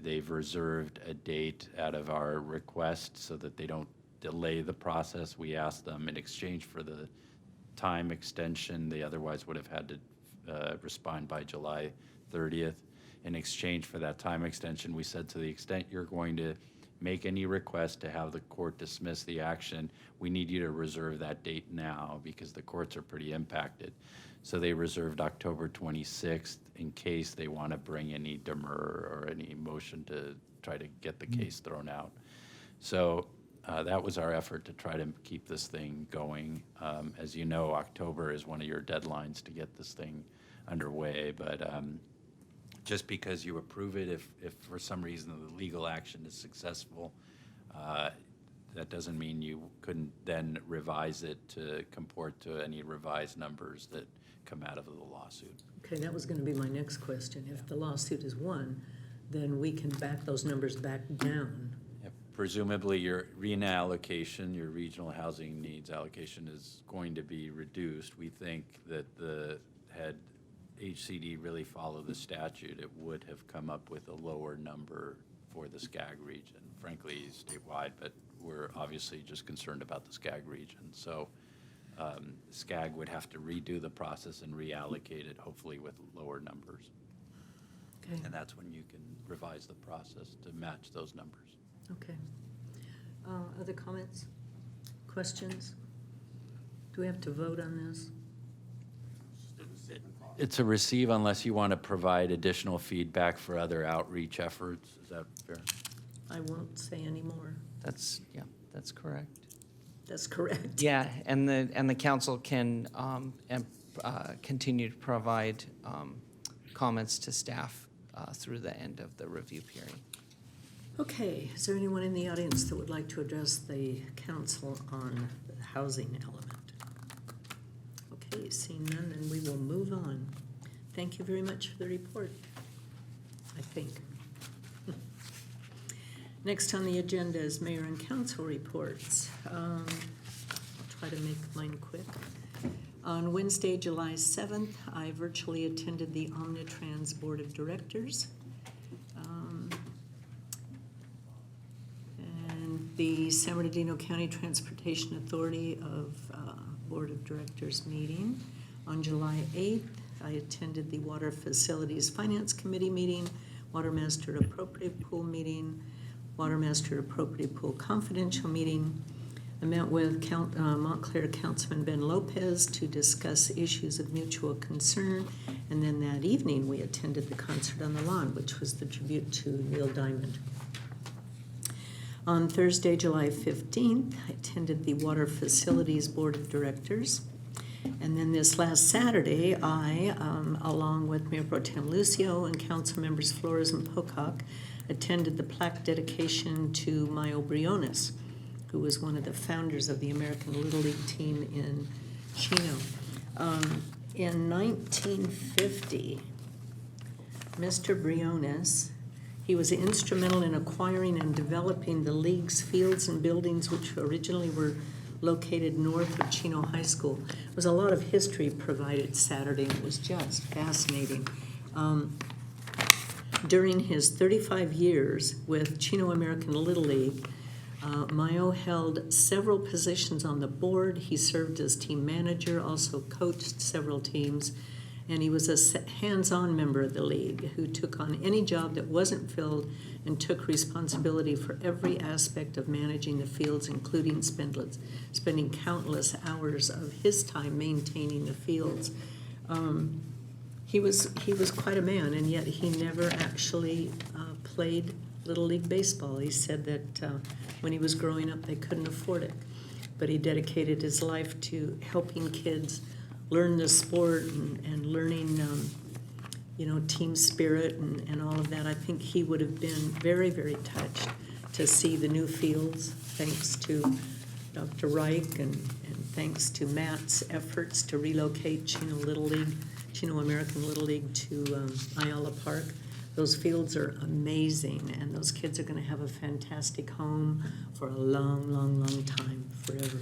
[SPEAKER 7] They've reserved a date out of our request so that they don't delay the process. We asked them in exchange for the time extension. They otherwise would have had to respond by July 30th. in exchange for that time extension, we said to the extent you're going to make any request to have the court dismiss the action, we need you to reserve that date now because the courts are pretty impacted. So they reserved October 26th in case they want to bring any demur or any motion to try to get the case thrown out. So that was our effort to try to keep this thing going. As you know, October is one of your deadlines to get this thing underway, but just because you approve it, if for some reason the legal action is successful, that doesn't mean you couldn't then revise it to comport to any revised numbers that come out of the lawsuit.
[SPEAKER 1] Okay, that was going to be my next question. If the lawsuit is won, then we can back those numbers back down.
[SPEAKER 7] Presumably your reallocation, your regional housing needs allocation is going to be reduced. We think that had HCD really followed the statute, it would have come up with a lower number for the SCAG region, frankly statewide, but we're obviously just concerned about the SCAG region. So SCAG would have to redo the process and reallocate it, hopefully with lower numbers.
[SPEAKER 1] Okay.
[SPEAKER 7] And that's when you can revise the process to match those numbers.
[SPEAKER 1] Okay. Other comments? Questions? Do we have to vote on this?
[SPEAKER 7] It's a receive unless you want to provide additional feedback for other outreach efforts. Is that fair?
[SPEAKER 1] I won't say any more.
[SPEAKER 17] That's correct.
[SPEAKER 1] That's correct.
[SPEAKER 17] Yeah, and the council can continue to provide comments to staff through the end of the review period.
[SPEAKER 1] Okay, is there anyone in the audience that would like to address the council on the housing element? Okay, seeing none, then we will move on. Thank you very much for the report, I think. Next on the agenda is mayor and council reports. I'll try to make mine quick. On Wednesday, July 7th, I virtually attended the Omnitrans Board of Directors. And the San Bernardino County Transportation Authority of Board of Directors meeting. On July 8th, I attended the Water Facilities Finance Committee meeting, Water Master Appropriate Pool meeting, Water Master Appropriate Pool Confidential meeting. I met with Montclair Councilman Ben Lopez to discuss issues of mutual concern, and then that evening we attended the Concert on the Lawn, which was the tribute to Neil Diamond. On Thursday, July 15th, I attended the Water Facilities Board of Directors. And then this last Saturday, I, along with Mayor Pro Tem Lucio and Council Members Flores and Pocock, attended the plaque dedication to Mayo Briones, who was one of the founders of the American Little League team in Chino. In 1950, Mr. Briones, he was instrumental in acquiring and developing the league's fields and buildings, which originally were located north of Chino High School. There was a lot of history provided Saturday, and it was just fascinating. During his 35 years with Chino American Little League, Mayo held several positions on the board. He served as team manager, also coached several teams, and he was a hands-on member of the league who took on any job that wasn't filled and took responsibility for every aspect of managing the fields, including spending countless hours of his time maintaining the fields. He was quite a man, and yet he never actually played Little League baseball. He said that when he was growing up, they couldn't afford it, but he dedicated his life to helping kids learn the sport and learning, team spirit and all of that. I think he would have been very, very touched to see the new fields, thanks to Dr. Reich and thanks to Matt's efforts to relocate Chino American Little League to Ayala Park. Those fields are amazing, and those kids are going to have a fantastic home for a long, long, long time, forever.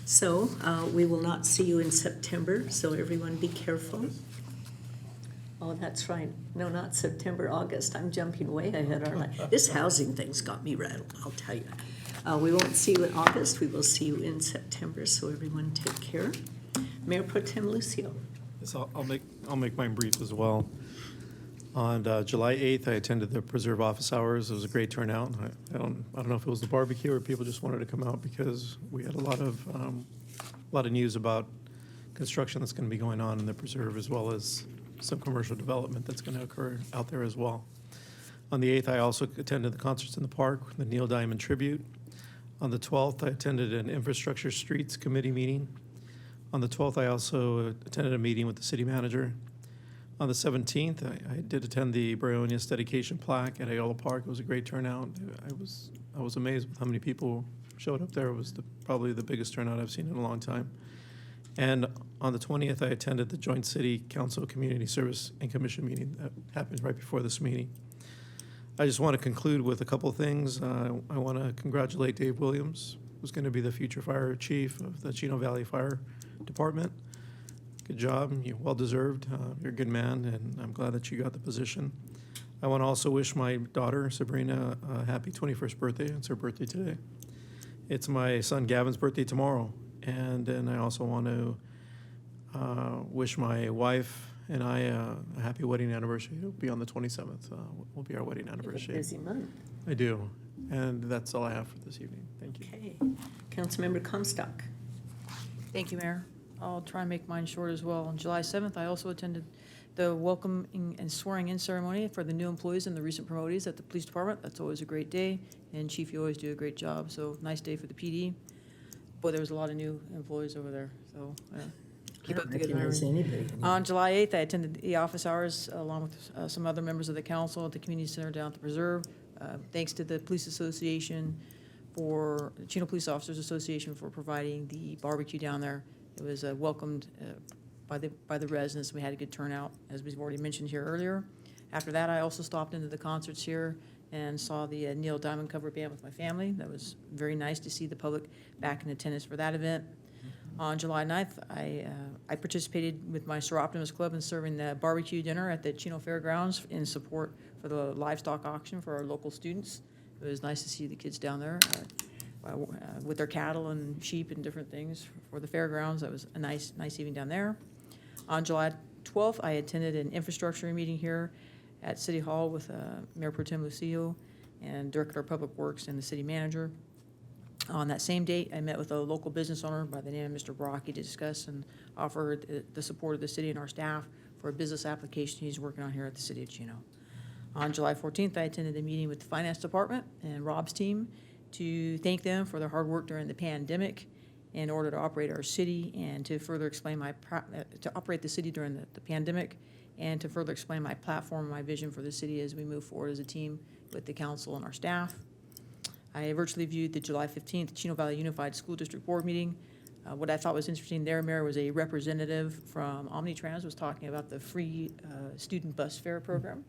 [SPEAKER 1] So we will not see you in September, so everyone be careful. Oh, that's right. No, not September, August. I'm jumping way ahead, aren't I? This housing thing's got me rattled, I'll tell you. We won't see you in August. We will see you in September, so everyone take care. Mayor Pro Tem Lucio.
[SPEAKER 10] Yes, I'll make mine brief as well. On July 8th, I attended the Preserve office hours. It was a great turnout. I don't know if it was the barbecue or people just wanted to come out because we had a lot of news about construction that's going to be going on in the Preserve, as well as some commercial development that's going to occur out there as well. On the 8th, I also attended the concerts in the park, the Neil Diamond tribute. On the 12th, I attended an Infrastructure Streets Committee meeting. On the 12th, I also attended a meeting with the city manager. On the 17th, I did attend the Briones dedication plaque at Ayola Park. It was a great turnout. I was amazed with how many people showed up there. It was probably the biggest turnout I've seen in a long time. And on the 20th, I attended the Joint City Council Community Service and Commission meeting that happened right before this meeting. I just want to conclude with a couple of things. I want to congratulate Dave Williams, who's going to be the future fire chief of the Chino Valley Fire Department. Good job. You're well-deserved. You're a good man, and I'm glad that you got the position. I want to also wish my daughter, Sabrina, a happy 21st birthday. It's her birthday today. It's my son Gavin's birthday tomorrow. And then I also want to wish my wife and I a happy wedding anniversary. It'll be on the 27th. Will be our wedding anniversary.
[SPEAKER 1] Busy month.
[SPEAKER 10] I do. And that's all I have for this evening. Thank you.
[SPEAKER 1] Okay. Councilmember Comstock.
[SPEAKER 15] Thank you, Mayor. I'll try and make mine short as well. On July 7th, I also attended the welcoming and swearing-in ceremony for the new employees and the recent promotees at the police department. That's always a great day. And Chief, you always do a great job. So nice day for the PD. Boy, there was a lot of new employees over there. So keep up the good work. On July 8th, I attended the office hours along with some other members of the council at the community center down at the Preserve. Thanks to the Police Association the Chino Police Officers Association for providing the barbecue down there. It was welcomed by the residents. We had a good turnout, as we've already mentioned here earlier. After that, I also stopped into the concerts here and saw the Neil Diamond cover band with my family. That was very nice to see the public back in attendance for that event. On July 9th, I participated with my Sir Optimus Club in serving the barbecue dinner at the Chino Fairgrounds in support for the livestock auction for our local students. It was nice to see the kids down there with their cattle and sheep and different things for the fairgrounds. That was a nice evening down there. On July 12th, I attended an infrastructure meeting here at City Hall with Mayor Pro Tem Lucio and Director of Public Works and the city manager. On that same date, I met with a local business owner by the name of Mr. Brocky to discuss and offer the support of the city and our staff for a business application he's working on here at the City of Chino. On July 14th, I attended a meeting with the Finance Department and Rob's team to thank them for their hard work during the pandemic in order to operate our city and to further explain to operate the city during the pandemic and to further explain my platform and my vision for the city as we move forward as a team with the council and our staff. I virtually viewed the July 15th Chino Valley Unified School District Board meeting. What I thought was interesting there, Mayor, was a representative from Omnitrans was talking about the free student bus fare program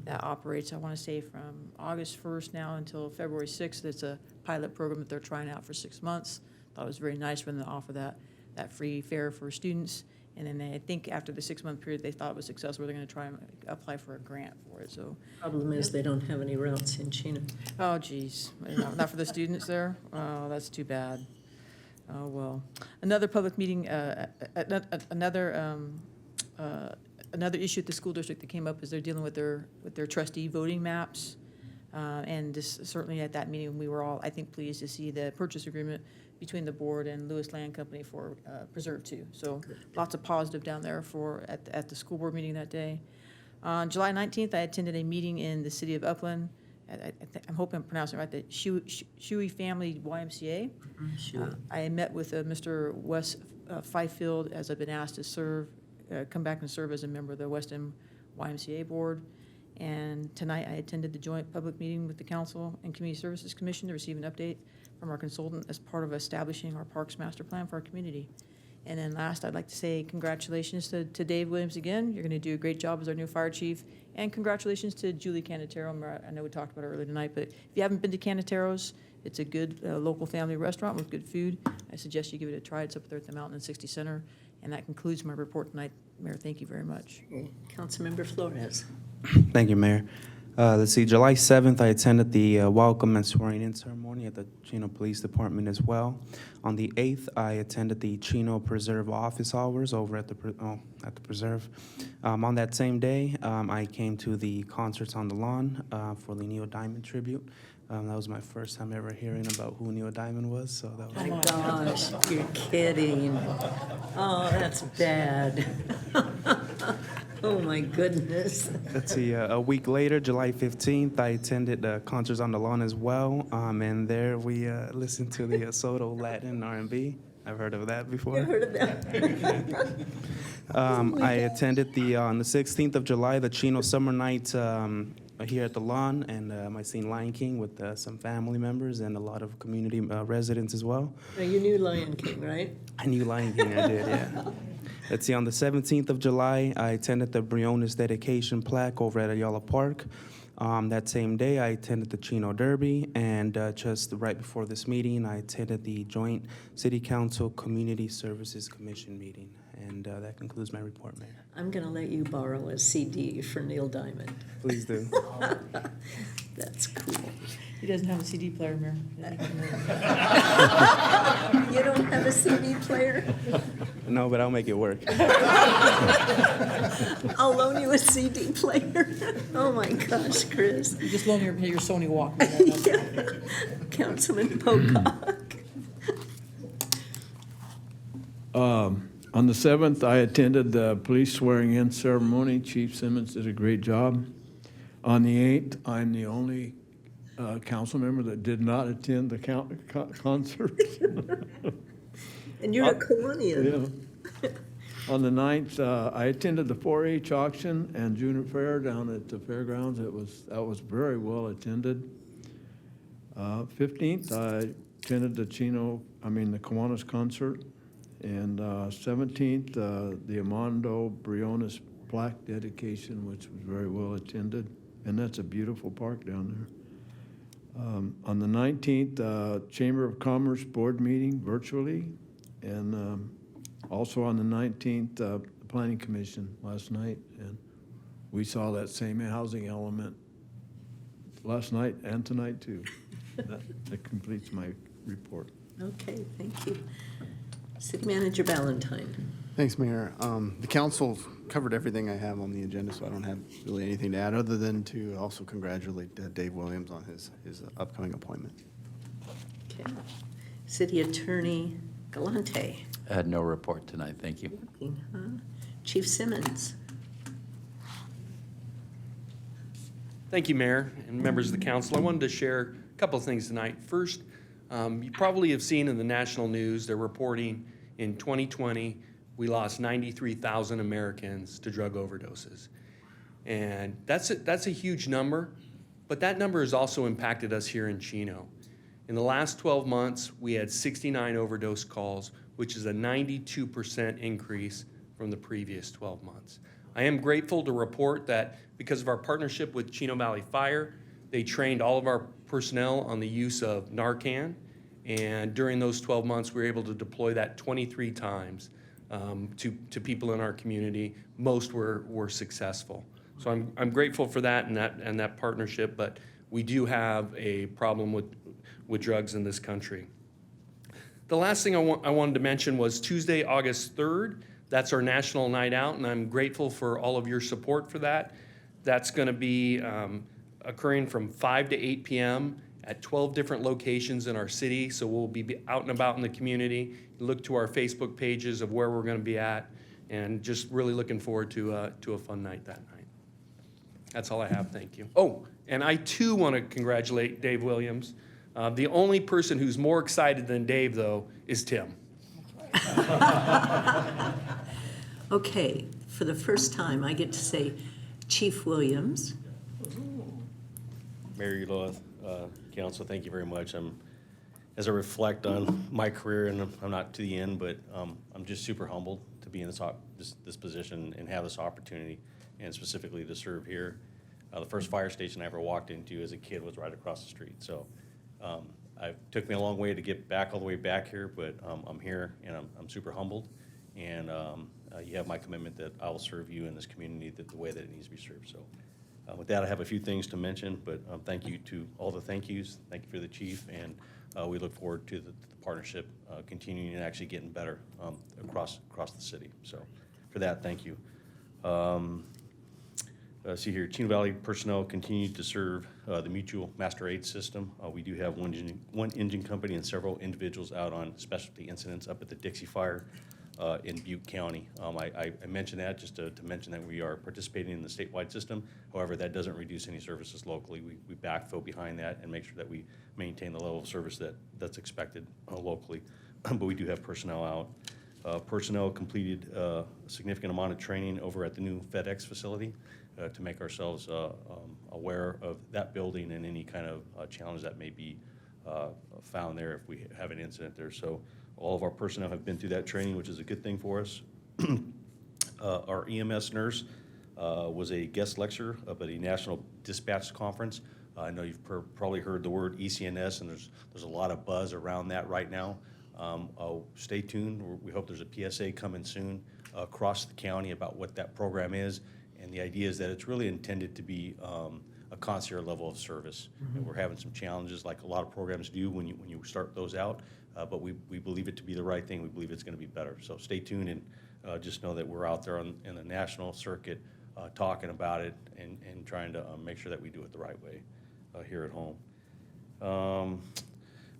[SPEAKER 15] that operates, I want to say, from August 1st now until February 6th. It's a pilot program that they're trying out for 6 months. Thought it was very nice for them to offer that free fare for students. And then I think after the 6-month period, they thought it was successful. They're going to try and apply for a grant for it. So
[SPEAKER 1] Problem is they don't have any routes in Chino.
[SPEAKER 15] Oh, geez. Not for the students there? Oh, that's too bad. Oh, well. Another public meeting, another issue at the school district that came up is they're dealing with their trustee voting maps. And certainly at that meeting, we were all, I think, pleased to see the purchase agreement between the board and Lewis Land Company for Preserve 2. So lots of positive down there at the school board meeting that day. On July 19th, I attended a meeting in the city of Upland. I'm hoping I'm pronouncing it right, the Shuey Family YMCA. I met with Mr. Wes Fifield, as I've been asked to come back and serve as a member of the West End YMCA board. And tonight I attended the joint public meeting with the Council and Community Services Commission to receive an update from our consultant as part of establishing our Parks Master Plan for our community. And then last, I'd like to say congratulations to Dave Williams again. You're going to do a great job as our new fire chief. And congratulations to Julie Canatero. I know we talked about it earlier tonight, but if you haven't been to Canatero's, it's a good local family restaurant with good food. I suggest you give it a try. It's up there at the Mountain and 60 Center. And that concludes my report tonight. Mayor, thank you very much.
[SPEAKER 1] Councilmember Flores.
[SPEAKER 2] Thank you, Mayor. Let's see, July 7th, I attended the welcome and swearing-in ceremony at the Chino Police Department as well. On the 8th, I attended the Chino Preserve office hours over at the Preserve. On that same day, I came to the concerts on the lawn for the Neil Diamond tribute. That was my first time ever hearing about who Neil Diamond was, so that was...
[SPEAKER 1] Oh my gosh, you're kidding. Oh, that's bad. Oh my goodness.
[SPEAKER 2] Let's see, a week later, July 15th, I attended concerts on the lawn as well, and there we listened to the Soto Latin R&B. I've heard of that before.
[SPEAKER 1] You've heard of that?
[SPEAKER 2] I attended on the 16th of July, the Chino Summer Night here at the lawn, and I seen Lion King with some family members and a lot of community residents as well.
[SPEAKER 1] Now, you knew Lion King, right?
[SPEAKER 2] I knew Lion King, I did, yeah. Let's see, on the 17th of July, I attended the Briones dedication plaque over at Ayala Park. That same day, I attended the Chino Derby, and just right before this meeting, I attended the Joint City Council Community Services Commission meeting. And that concludes my report, Mayor.
[SPEAKER 1] I'm going to let you borrow a CD for Neil Diamond.
[SPEAKER 2] Please do.
[SPEAKER 1] That's cool.
[SPEAKER 15] He doesn't have a CD player, Mayor.
[SPEAKER 1] You don't have a CD player?
[SPEAKER 2] No, but I'll make it work.
[SPEAKER 1] I'll loan you a CD player. Oh my gosh, Chris.
[SPEAKER 15] You just loan your Sony Walkman.
[SPEAKER 1] Yeah. Councilman Pocock.
[SPEAKER 16] On the 7th, I attended the police swearing-in ceremony. Chief Simmons did a great job. On the 8th, I'm the only council member that did not attend the concert.
[SPEAKER 1] And you're a Colonian.
[SPEAKER 16] Yeah. On the 9th, I attended the 4-H auction and Junior Fair down at the fairgrounds. That was very well attended. 15th, I attended the Kiwanis concert. And 17th, the Armando Briones plaque dedication, which was very well attended. And that's a beautiful park down there. On the 19th, Chamber of Commerce board meeting virtually. And also on the 19th, the Planning Commission last night. And we saw that same housing element last night and tonight too. That completes my report.
[SPEAKER 1] Okay, thank you. City Manager Ballantyne.
[SPEAKER 19] Thanks, Mayor. The council covered everything I have on the agenda, so I don't have really anything to add other than to also congratulate Dave Williams on his upcoming appointment.
[SPEAKER 1] Okay. City Attorney Galante.
[SPEAKER 7] I had no report tonight, thank you.
[SPEAKER 1] Chief Simmons.
[SPEAKER 20] Thank you, Mayor and members of the council. I wanted to share a couple of things tonight. First, you probably have seen in the national news, they're reporting in 2020, we lost 93,000 Americans to drug overdoses. And that's a huge number, but that number has also impacted us here in Chino. In the last 12 months, we had 69 overdose calls, which is a 92% increase from the previous 12 months. I am grateful to report that because of our partnership with Chino Valley Fire, they trained all of our personnel on the use of Narcan, and during those 12 months, we were able to deploy that 23 times to people in our community. Most were successful. So I'm grateful for that and that partnership, but we do have a problem with drugs in this country. The last thing I wanted to mention was Tuesday, August 3rd. That's our National Night Out, and I'm grateful for all of your support for that. That's going to be occurring from 5 to 8 p.m. at 12 different locations in our city, so we'll be out and about in the community. Look to our Facebook pages of where we're going to be at, and just really looking forward to a fun night that night. That's all I have, thank you. Oh, and I too want to congratulate Dave Williams. The only person who's more excited than Dave, though, is Tim.
[SPEAKER 1] Okay, for the first time, I get to say Chief Williams.
[SPEAKER 21] Mayor Uloa, Council, thank you very much. As I reflect on my career, and I'm not to the end, but I'm just super humbled to be in this position and have this opportunity, and specifically to serve here. The first fire station I ever walked into as a kid was right across the street. So it took me a long way to get back all the way back here, but I'm here and I'm super humbled. And you have my commitment that I will serve you in this community the way that it needs to be served. So With that, I have a few things to mention, but thank you to all the thank yous. Thank you for the chief, and we look forward to the partnership continuing and actually getting better across the city. So for that, thank you. See here, Chino Valley personnel continue to serve the mutual master aid system. We do have one engine company and several individuals out on specialty incidents up at the Dixie Fire in Butte County. I mentioned that just to mention that we are participating in the statewide system. However, that doesn't reduce any services locally. We backfill behind that and make sure that we maintain the level of service that's expected locally. But we do have personnel out. Personnel completed a significant amount of training over at the new FedEx facility to make ourselves aware of that building and any kind of challenge that may be found there if we have an incident there. So all of our personnel have been through that training, which is a good thing for us. Our EMS nurse was a guest lecturer up at a national dispatch conference. I know you've probably heard the word ECNS, and there's a lot of buzz around that right now. Stay tuned. We hope there's a PSA coming soon across the county about what that program is. And the idea is that it's really intended to be a concierge level of service. And we're having some challenges like a lot of programs do when you start those out, but we believe it to be the right thing. We believe it's going to be better. So stay tuned and just know that we're out there in the national circuit talking about it and trying to make sure that we do it the right way here at home.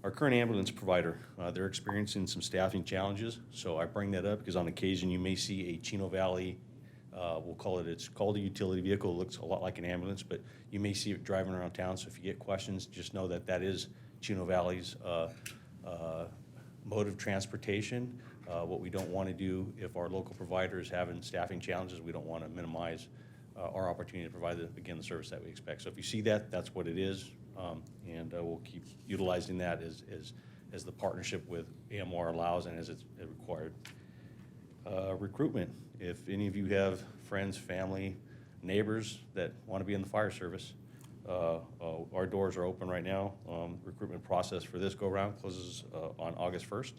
[SPEAKER 21] Our current ambulance provider, they're experiencing some staffing challenges. So I bring that up because on occasion you may see a Chino Valley, it's called a utility vehicle. It looks a lot like an ambulance, but you may see it driving around town. So if you get questions, just know that that is Chino Valley's mode of transportation. What we don't want to do if our local provider is having staffing challenges, we don't want to minimize our opportunity to provide, the service that we expect. So if you see that, that's what it is, and we'll keep utilizing that as the partnership with AMR allows and as it's required. Recruitment. If any of you have friends, family, neighbors that want to be in the fire service, our doors are open right now. Recruitment process for this go-round closes on August 1st,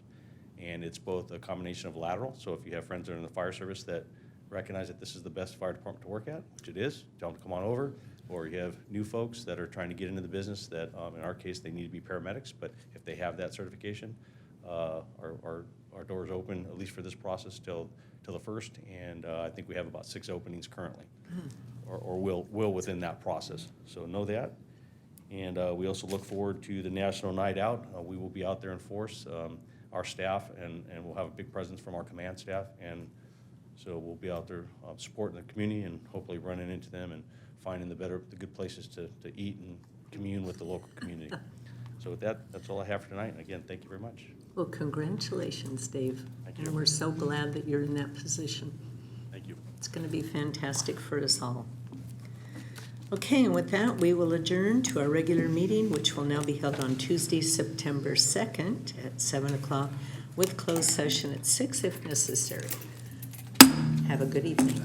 [SPEAKER 21] and it's both a combination of lateral. So if you have friends that are in the fire service that recognize that this is the best fire department to work at, which it is, tell them to come on over. Or you have new folks that are trying to get into the business that, in our case, they need to be paramedics, but if they have that certification, our doors open, at least for this process, till the 1st, and I think we have about 6 openings currently, or will within that process. So know that. And we also look forward to the National Night Out. We will be out there in force, our staff, and we'll have a big presence from our command staff, and so we'll be out there supporting the community and hopefully running into them and finding the good places to eat and commune with the local community. So with that, that's all I have for tonight. And again, thank you very much.
[SPEAKER 1] Well, congratulations, Dave.
[SPEAKER 21] Thank you.
[SPEAKER 1] And we're so glad that you're in that position.
[SPEAKER 21] Thank you.
[SPEAKER 1] It's going to be fantastic for us all. Okay, and with that, we will adjourn to our regular meeting, which will now be held on Tuesday, September 2nd at 7 o'clock, with closed session at 6 if necessary. Have a good evening.